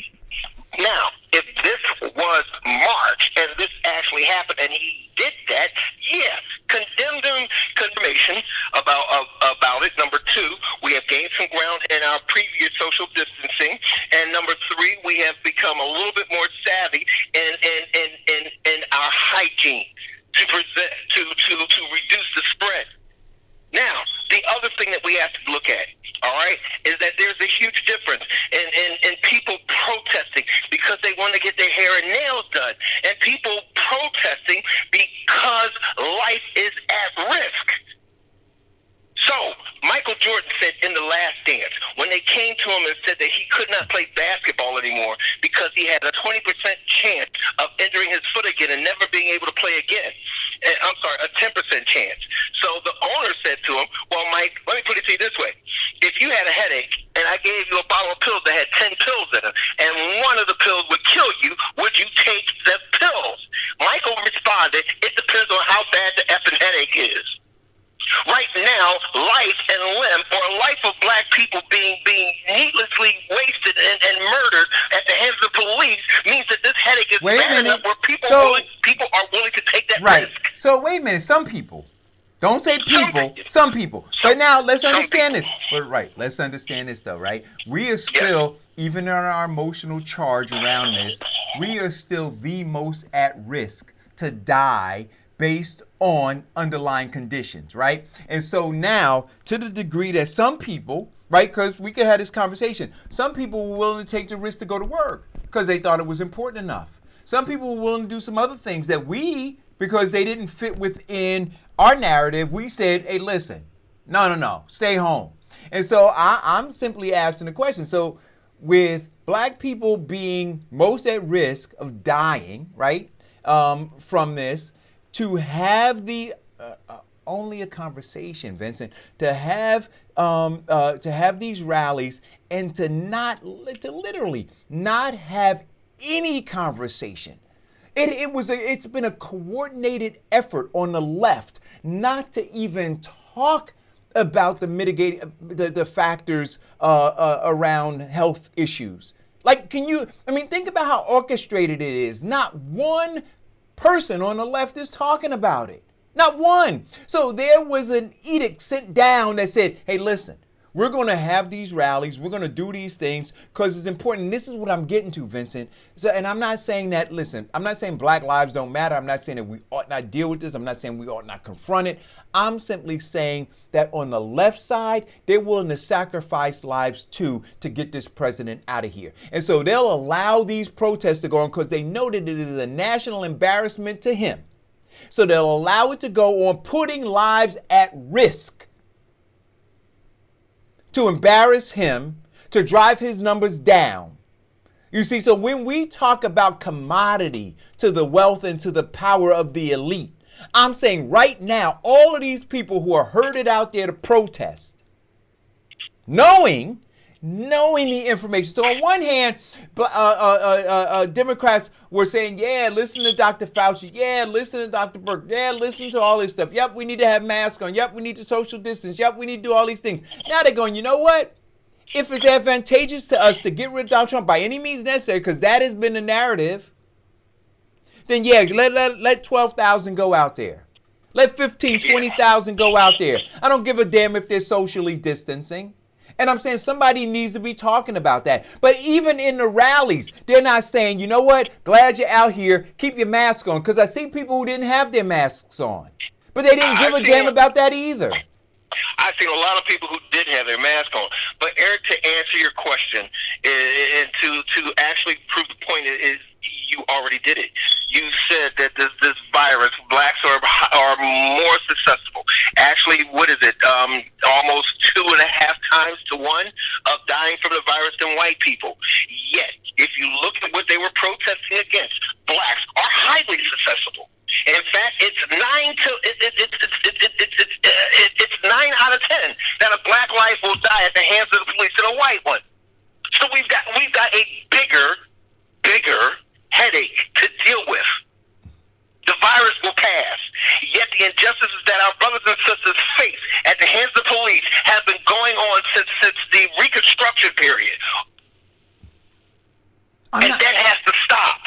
Now, if this was March and this actually happened and he did that, yes, condemned him, confirmation about it. Number 2, we have gained some ground in our previous social distancing, and number 3, we have become a little bit more savvy in our hygiene to reduce the spread. Now, the other thing that we have to look at, all right, is that there's a huge difference in people protesting because they want to get their hair and nails done, and people protesting because life is at risk. So, Michael Jordan said in The Last Dance, when they came to him and said that he could not play basketball anymore because he had a 20% chance of injuring his foot again and never being able to play again. I'm sorry, a 10% chance. So the owner said to him, well, Mike, let me put it to you this way. If you had a headache and I gave you a bottle of pills that had 10 pills in them, and one of the pills would kill you, would you take the pills? Michael responded, it depends on how bad the effing headache is. Right now, life and limb, or life of black people being needlessly wasted and murdered at the hands of the police means that this headache is bad enough where people are willing to take that risk. So wait a minute, some people. Don't say people, some people. But now let's understand this. But let's understand this though, right? We are still, even in our emotional charge around this, we are still the most at risk to die based on underlying conditions, right? And so now, to the degree that some people, right, because we could have this conversation, some people were willing to take the risk to go to work because they thought it was important enough. Some people were willing to do some other things that because they didn't fit within our narrative, we said, hey, listen, no, stay home. And so I'm simply asking the question. So with black people being most at risk of dying, right, from this, to have the only a conversation, Vincent, to have these rallies and to literally not have any conversation. It's been a coordinated effort on the left not to even talk about the factors around health issues. Like, think about how orchestrated it is. Not one person on the left is talking about it. Not one. So there was an edict sent down that said, hey, listen, we're going to have these rallies. We're going to do these things because it's important. And this is what I'm getting to, Vincent. So, and I'm not saying that, listen, I'm not saying black lives don't matter. I'm not saying that we ought not deal with this. I'm not saying we ought not confront it. I'm simply saying that on the left side, they're willing to sacrifice lives too to get this president out of here. And so they'll allow these protests to go on because they know that it is a national embarrassment to him. So they'll allow it to go on, putting lives at risk to embarrass him, to drive his numbers down. You see, so when we talk about commodity to the wealth and to the power of the elite, I'm saying right now, all of these people who are herded out there to protest, knowing the information. So on one hand, Democrats were saying, yeah, listen to Dr. Fauci. Yeah, listen to Dr. Burke. Yeah, listen to all this stuff. Yep, we need to have masks on. Yep, we need to social distance. Yep, we need to do all these things. Now they're going, you know what? If it's advantageous to us to get rid of Donald Trump by any means necessary, because that has been the narrative, then yeah, let 12,000 go out there. Let 15, 20,000 go out there. I don't give a damn if they're socially distancing. And I'm saying somebody needs to be talking about that. But even in the rallies, they're not saying, you know what, glad you're out here, keep your mask on. Because I see people who didn't have their masks on. But they didn't give a damn about that either. I've seen a lot of people who did have their mask on. But Eric, to answer your question, and to actually prove the point is you already did it. You said that this virus, blacks are more susceptible. Actually, what is it? Almost 2.5 times to 1 of dying from the virus than white people. Yet, if you look at what they were protesting against, blacks are highly susceptible. In fact, it's 9 out of 10 that a black life will die at the hands of the police than a white one. So we've got a bigger headache to deal with. The virus will pass. Yet the injustices that our brothers and sisters face at the hands of the police have been going on since the Reconstruction period. And that has to stop.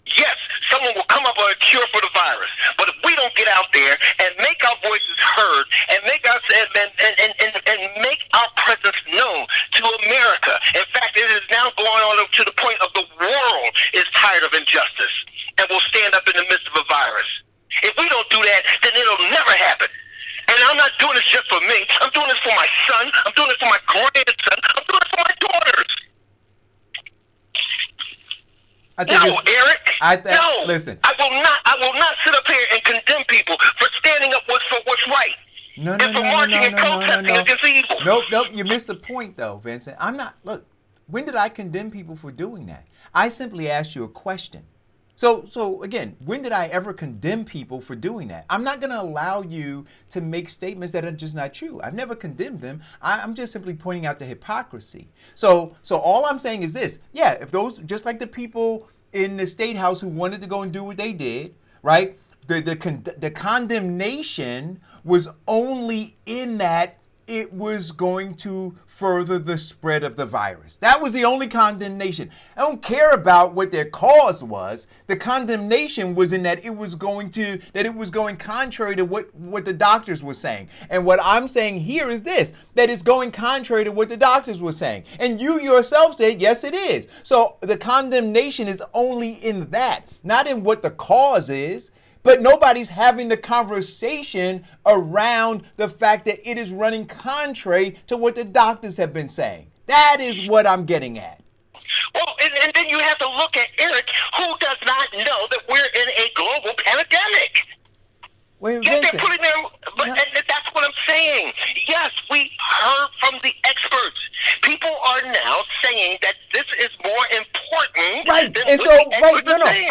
Yes, someone will come up with a cure for the virus, but if we don't get out there and make our voices heard and make our presence known to America, in fact, it is now going on to the point of the world is tired of injustice and will stand up in the midst of a virus. If we don't do that, then it'll never happen. And I'm not doing this just for me. I'm doing this for my son. I'm doing this for my grandson. I'm doing this for my daughters. Eric. No. Listen. I will not sit up here and condemn people for standing up for what's right. No. Marching and protesting against evil. Nope. You missed the point, though, Vincent. I'm not. Look, when did I condemn people for doing that? I simply asked you a question. So again, when did I ever condemn people for doing that? I'm not going to allow you to make statements that are just not true. I've never condemned them. I'm just simply pointing out the hypocrisy. So all I'm saying is this. Yeah, if those, just like the people in the State House who wanted to go and do what they did, right? The condemnation was only in that it was going to further the spread of the virus. That was the only condemnation. I don't care about what their cause was. The condemnation was in that it was going contrary to what the doctors were saying. And what I'm saying here is this, that it's going contrary to what the doctors were saying. And you yourself said, yes, it is. So the condemnation is only in that, not in what the cause is. But nobody's having the conversation around the fact that it is running contrary to what the doctors have been saying. That is what I'm getting at. Well, and then you have to look at Eric, who does not know that we're in a global pandemic. Wait, yes, they're putting them, but and that's what I'm saying. Yes, we heard from the experts. People are now saying saying that this is more important. Right. Than And what so, the experts are saying.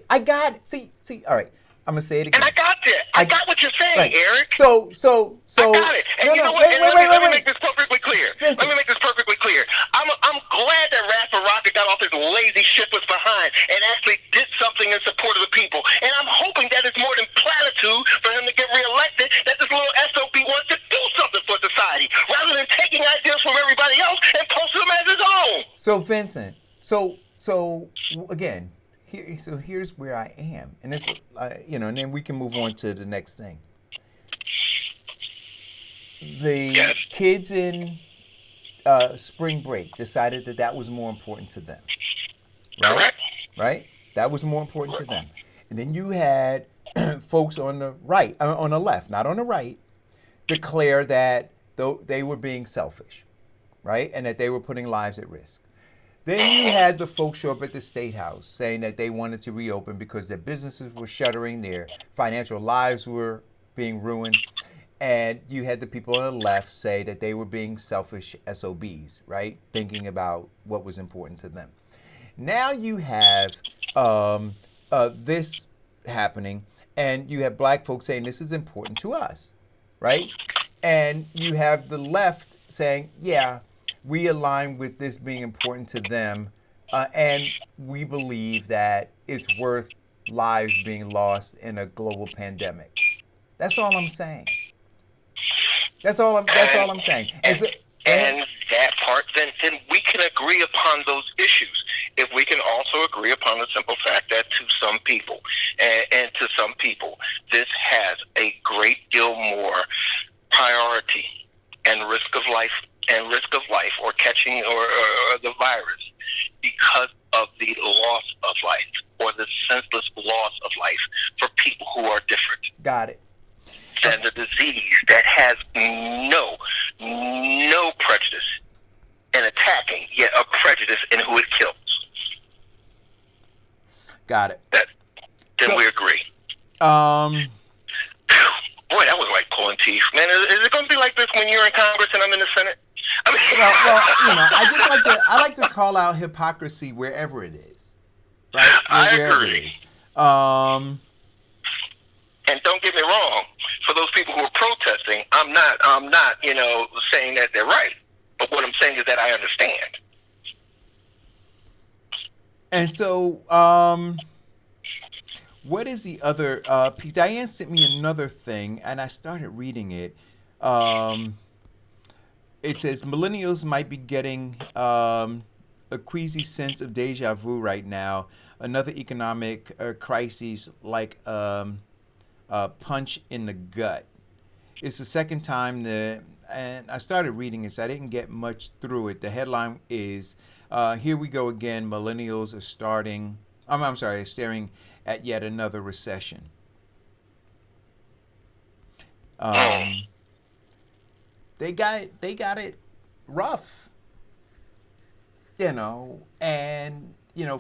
I got it. See, all right. I'm going to say it again. And I got that. I got what you're saying, Right. Eric. So. I got it. And you know what? Let me make this perfectly clear. Vincent. Let me make this perfectly clear. I'm glad that Rasper Rocket got off his lazy shiftless behind and actually did something in support of the people. And I'm hoping that it's more than platitude for him to get reelected, that this little SOB wants to do something for society, rather than taking ideas from everybody else and posting them as his own. So, Vincent, again, here's where I am. And this, and then we can move on to the next thing. The kids in spring break decided that was more important to them. Right? Correct. Right? That was more important to them. And then you had folks on the right, on the left, not on the right, declare that they were being selfish, right? And that they were putting lives at risk. Then you had the folks show up at the State House saying that they wanted to reopen because their businesses were shuttering, their financial lives were being ruined. And you had the people on the left say that they were being selfish SOBs, right? Thinking about what was important to them. Now you have this happening, and you have black folks saying this is important to us, right? And you have the left saying, yeah, we align with this being important to them, and we believe that it's worth lives being lost in a global pandemic. That's all I'm saying. That's all I'm saying. And that part, then we can agree upon those issues. If we can also agree upon the simple fact that to some people, and to some people, this has a great deal more priority and risk of life, or catching or the virus, because of the loss of life or the senseless loss of life for people who are different. Got it. Than the disease that has no prejudice in attacking, yet a prejudice in who it kills. Got it. Then we agree. Boy, that was like pulling teeth, man. Is it going to be like this when you're in Congress and I'm in the Senate? I mean, I like to call out hypocrisy wherever it is. Right? I agree. And don't get me wrong, for those people who are protesting, I'm not, saying that they're right. But what I'm saying is that I understand. And so, what is the other piece? Diane sent me another thing, and I started reading it. It says millennials might be getting a queasy sense of deja vu right now. Another economic crisis like punch in the gut. It's the second time and I started reading it, so I didn't get much through it. The headline is, here we go again, millennials are staring at yet another recession. They got it rough, and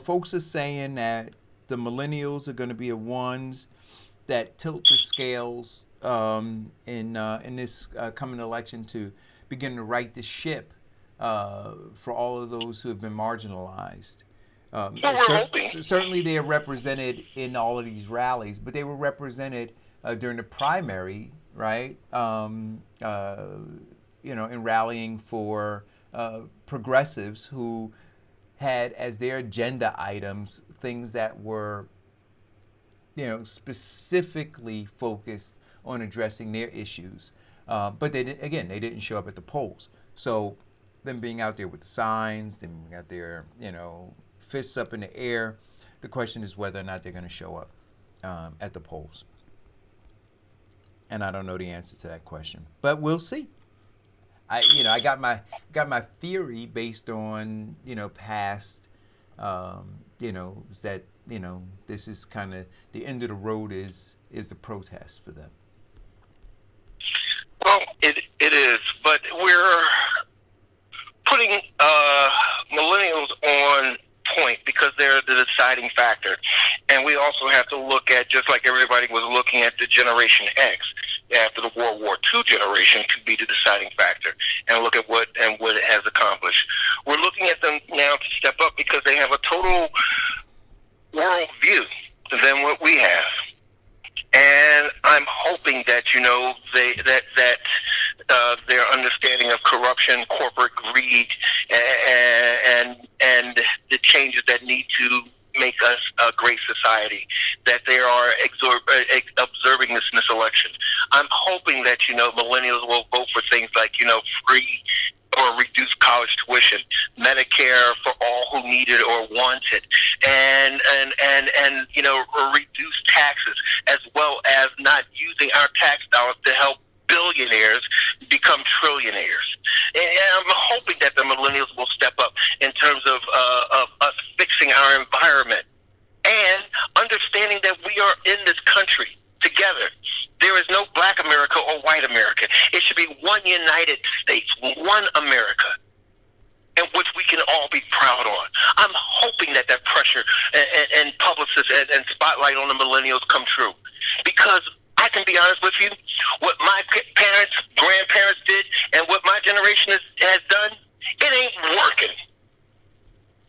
folks are saying that the millennials are going to be the ones that tilt the scales in this coming election to begin to right the ship for all of those who have been marginalized. Certainly they are represented in all of these rallies, but they were represented during the primary, right? In rallying for progressives who had as their agenda items things that were specifically focused on addressing their issues. But they didn't show up at the polls. So them being out there with the signs, them being out there, fists up in the air, the question is whether or not they're going to show up at the polls. And I don't know the answer to that question, but we'll see. I got my theory based on, past, that, this is kind of the end of the road is the protest for them. Well, it is, but we're putting millennials on point because they're the deciding factor. And we also have to look at, just like everybody was looking at the Generation X, after the World War II generation could be the deciding factor, and look at what it has accomplished. We're looking at them now to step up because they have a total world view than what we have. And I'm hoping that their understanding of corruption, corporate greed, and the changes that need to make us a great society, that they are observing this in this election. I'm hoping that millennials will vote for things like free or reduced college tuition, Medicare for all who need it or want it, and reduce taxes, as well as not using our tax dollars to help billionaires become trillionaires. And I'm hoping that the millennials will step up in terms of us fixing our environment and understanding that we are in this country together. There is no black America or white America. It should be one United States, one America, in which we can all be proud on. I'm hoping that pressure and publicists and spotlight on the millennials come true. Because I can be honest with you, what my parents, grandparents did and what my generation has done, it ain't working.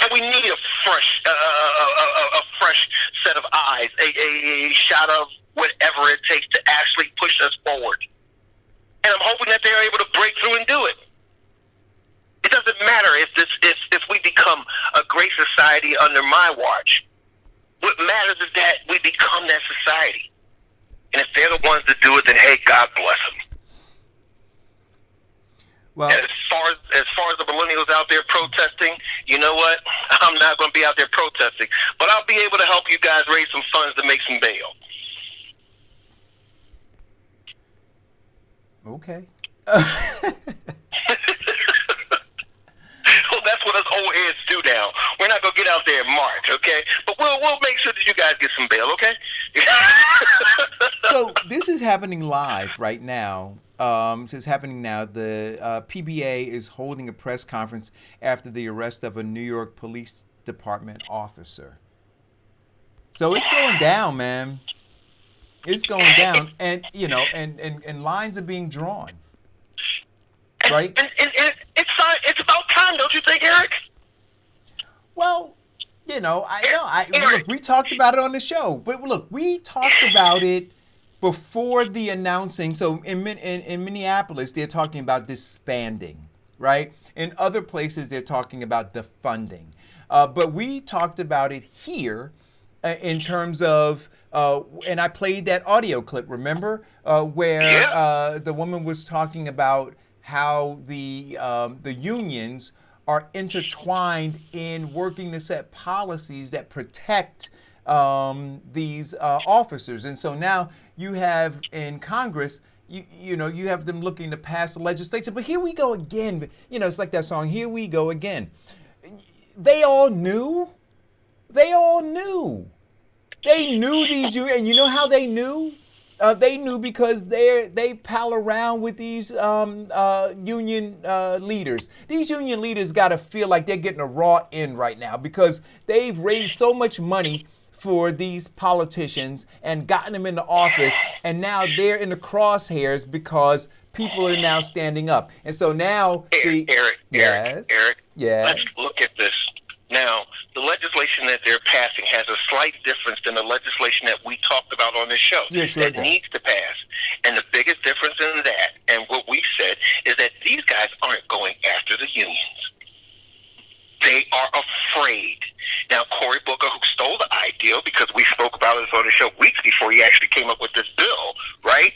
And we need a fresh set of eyes, a shot of whatever it takes to actually push us forward. And I'm hoping that they're able to break through and do it. It doesn't matter if we become a great society under my watch. What matters is that we become that society. And if they're the ones that do it, then hey, God bless them. Well, and as far as the millennials out there protesting, you know what? I'm not going to be out there protesting, but I'll be able to help you guys raise some funds to make some bail. Okay. Well, that's what us old heads do now. We're not going to get out there and march, okay? But we'll make sure that you guys get some bail, okay? So this is happening live right now. This is happening now. The PBA is holding a press conference after the arrest of a New York Police Department officer. So it's going down, man. It's going down, and and lines are being drawn, right? And it's about time, don't you think, Eric? Well, look, we talked about it on the show, but look, we talked about it before the announcing. So in Minneapolis, they're talking about disbanding, right? In other places, they're talking about defunding. But we talked about it here in terms of, and I played that audio clip, remember, where the woman was talking about how the unions are intertwined in working to set policies that protect these officers. And so now you have in Congress, you have them looking to pass the legislation. But here we go again. It's like that song, Here We Go Again. They all knew. They knew these unions. And you know how they knew? They knew because they pal around with these union leaders. These union leaders got to feel like they're getting a raw end right now because they've raised so much money for these politicians and gotten them into office, and now they're in the crosshairs because people are now standing up. And so now, Eric, yes, let's look at this. Now, the legislation that they're passing has a slight difference than the legislation that we talked about on this show that needs to pass. And the biggest difference in that and what we said is that these guys aren't going after the unions. They are afraid. Now, Cory Booker, who stole the idea, because we spoke about this on the show weeks before he actually came up with this bill, right?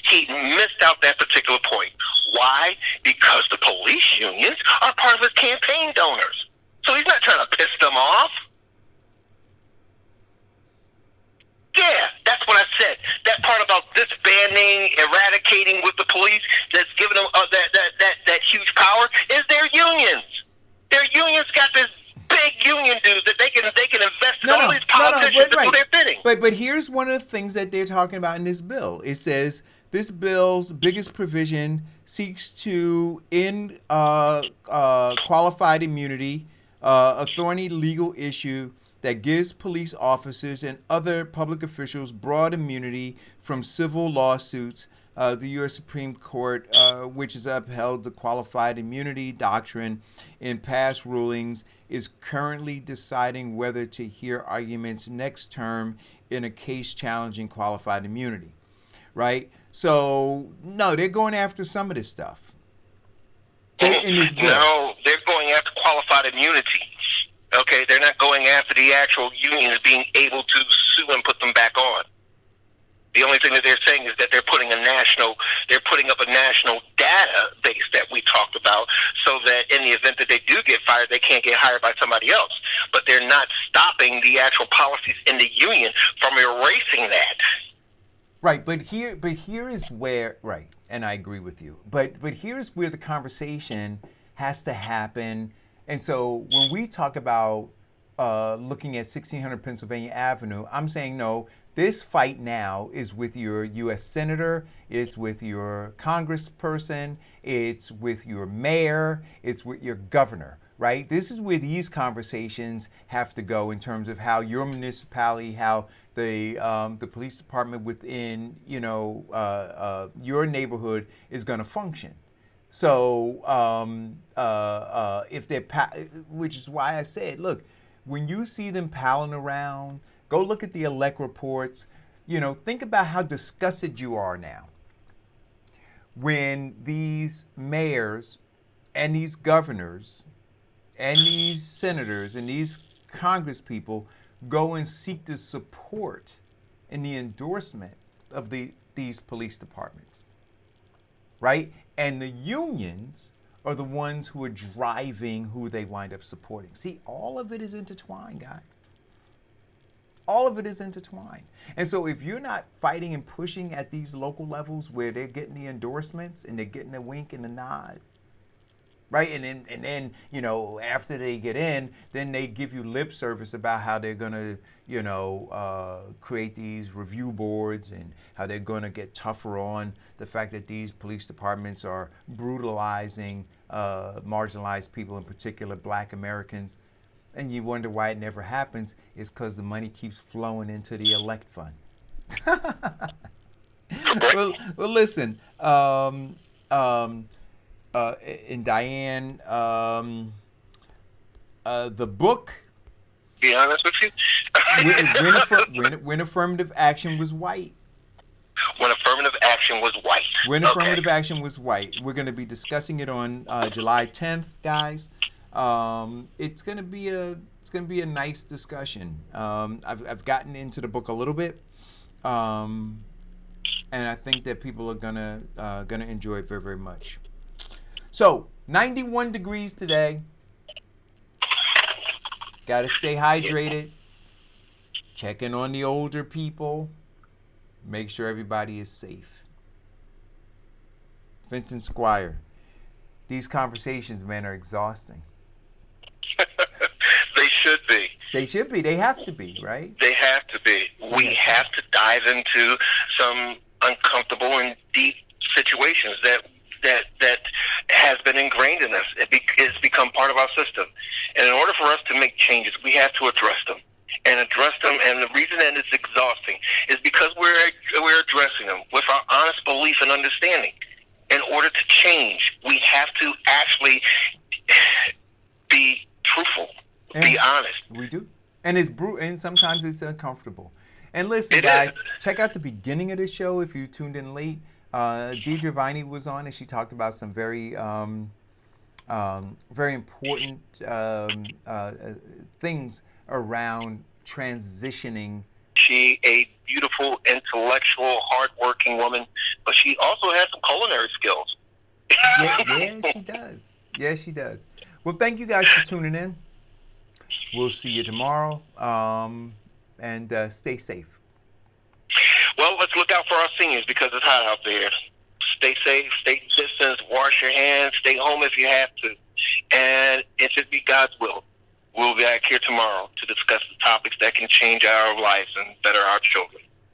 He missed out that particular point. Why? Because the police unions are part of his campaign donors. So he's not trying to piss them off. Yeah, that's what I said. That part about disbanding, eradicating with the police, that's giving them that huge power, is their unions. Their unions got this big union dudes that they can invest in all these politicians to do their bidding. But here's one of the things that they're talking about in this bill. It says this bill's biggest provision seeks to end qualified immunity, a thorny legal issue that gives police officers and other public officials broad immunity from civil lawsuits the U.S. Supreme Court, which has upheld the qualified immunity doctrine in past rulings, is currently deciding whether to hear arguments next term in a case challenging qualified immunity. Right? So, no, they're going after some of this stuff. No, they're going after qualified immunity. Okay, they're not going after the actual unions being able to sue and put them back on. The only thing that they're saying is that they're putting up a national database that we talked about, so that in the event that they do get fired, they can't get hired by somebody else. But they're not stopping the actual policies in the union from erasing that. Right, but here is where, right, and I agree with you. But here's where the conversation has to happen. And so when we talk about looking at 1600 Pennsylvania Avenue, I'm saying no. This fight now is with your U.S. Senator, it's with your congressperson, it's with your mayor, it's with your governor, right? This is where these conversations have to go in terms of how your municipality, how the police department within, your neighborhood is going to function. So if they're, which is why I said, look, when you see them palling around, go look at the elect reports. Think about how disgusted you are now when these mayors and these governors and these senators and these congresspeople go and seek the support and the endorsement of these police departments, right? And the unions are the ones who are driving who they wind up supporting. See, all of it is intertwined, guys. All of it is intertwined. And so if you're not fighting and pushing at these local levels where they're getting the endorsements and they're getting a wink and a nod, right? And then after they get in, then they give you lip service about how they're going to, create these review boards and how they're going to get tougher on the fact that these police departments are brutalizing marginalized people, in particular Black Americans. And you wonder why it never happens. It's because the money keeps flowing into the elect fund. well, listen, and Diane, the book. Be honest with you. when affirmative action was white. When affirmative action was white. When affirmative action was white. We're going to be discussing it on July 10th, guys. It's gonna be a nice discussion. I've gotten into the book a little bit, and I think that people are gonna enjoy it very, very much. So 91 degrees today. Got to stay hydrated. Check in on the older people. Make sure everybody is safe. Vincent Squire. These conversations, man, are exhausting. They should be. They should be. They have to be, right? They have to be. We have to dive into some uncomfortable and deep situations that has been ingrained in us. It's become part of our system. And in order for us to make changes, we have to address them. And the reason that it's exhausting is because we're addressing them with our honest belief and understanding. In order to change, we have to actually be truthful, be honest. We do. And it's brutal, and sometimes it's uncomfortable. And listen, guys, check out the beginning of this show if you tuned in late. Deidre Viney was on, and she talked about some very important things around transitioning. She a beautiful, intellectual, hardworking woman, but she also has some culinary skills. Yeah, she does. Yeah, she does. Well, thank you guys for tuning in. We'll see you tomorrow, and stay safe. Well, let's look out for our seniors because it's hot out there. Stay safe, stay distance, wash your hands, stay home if you have to. And if it be God's will, we'll be back here tomorrow to discuss the topics that can change our lives and better our children.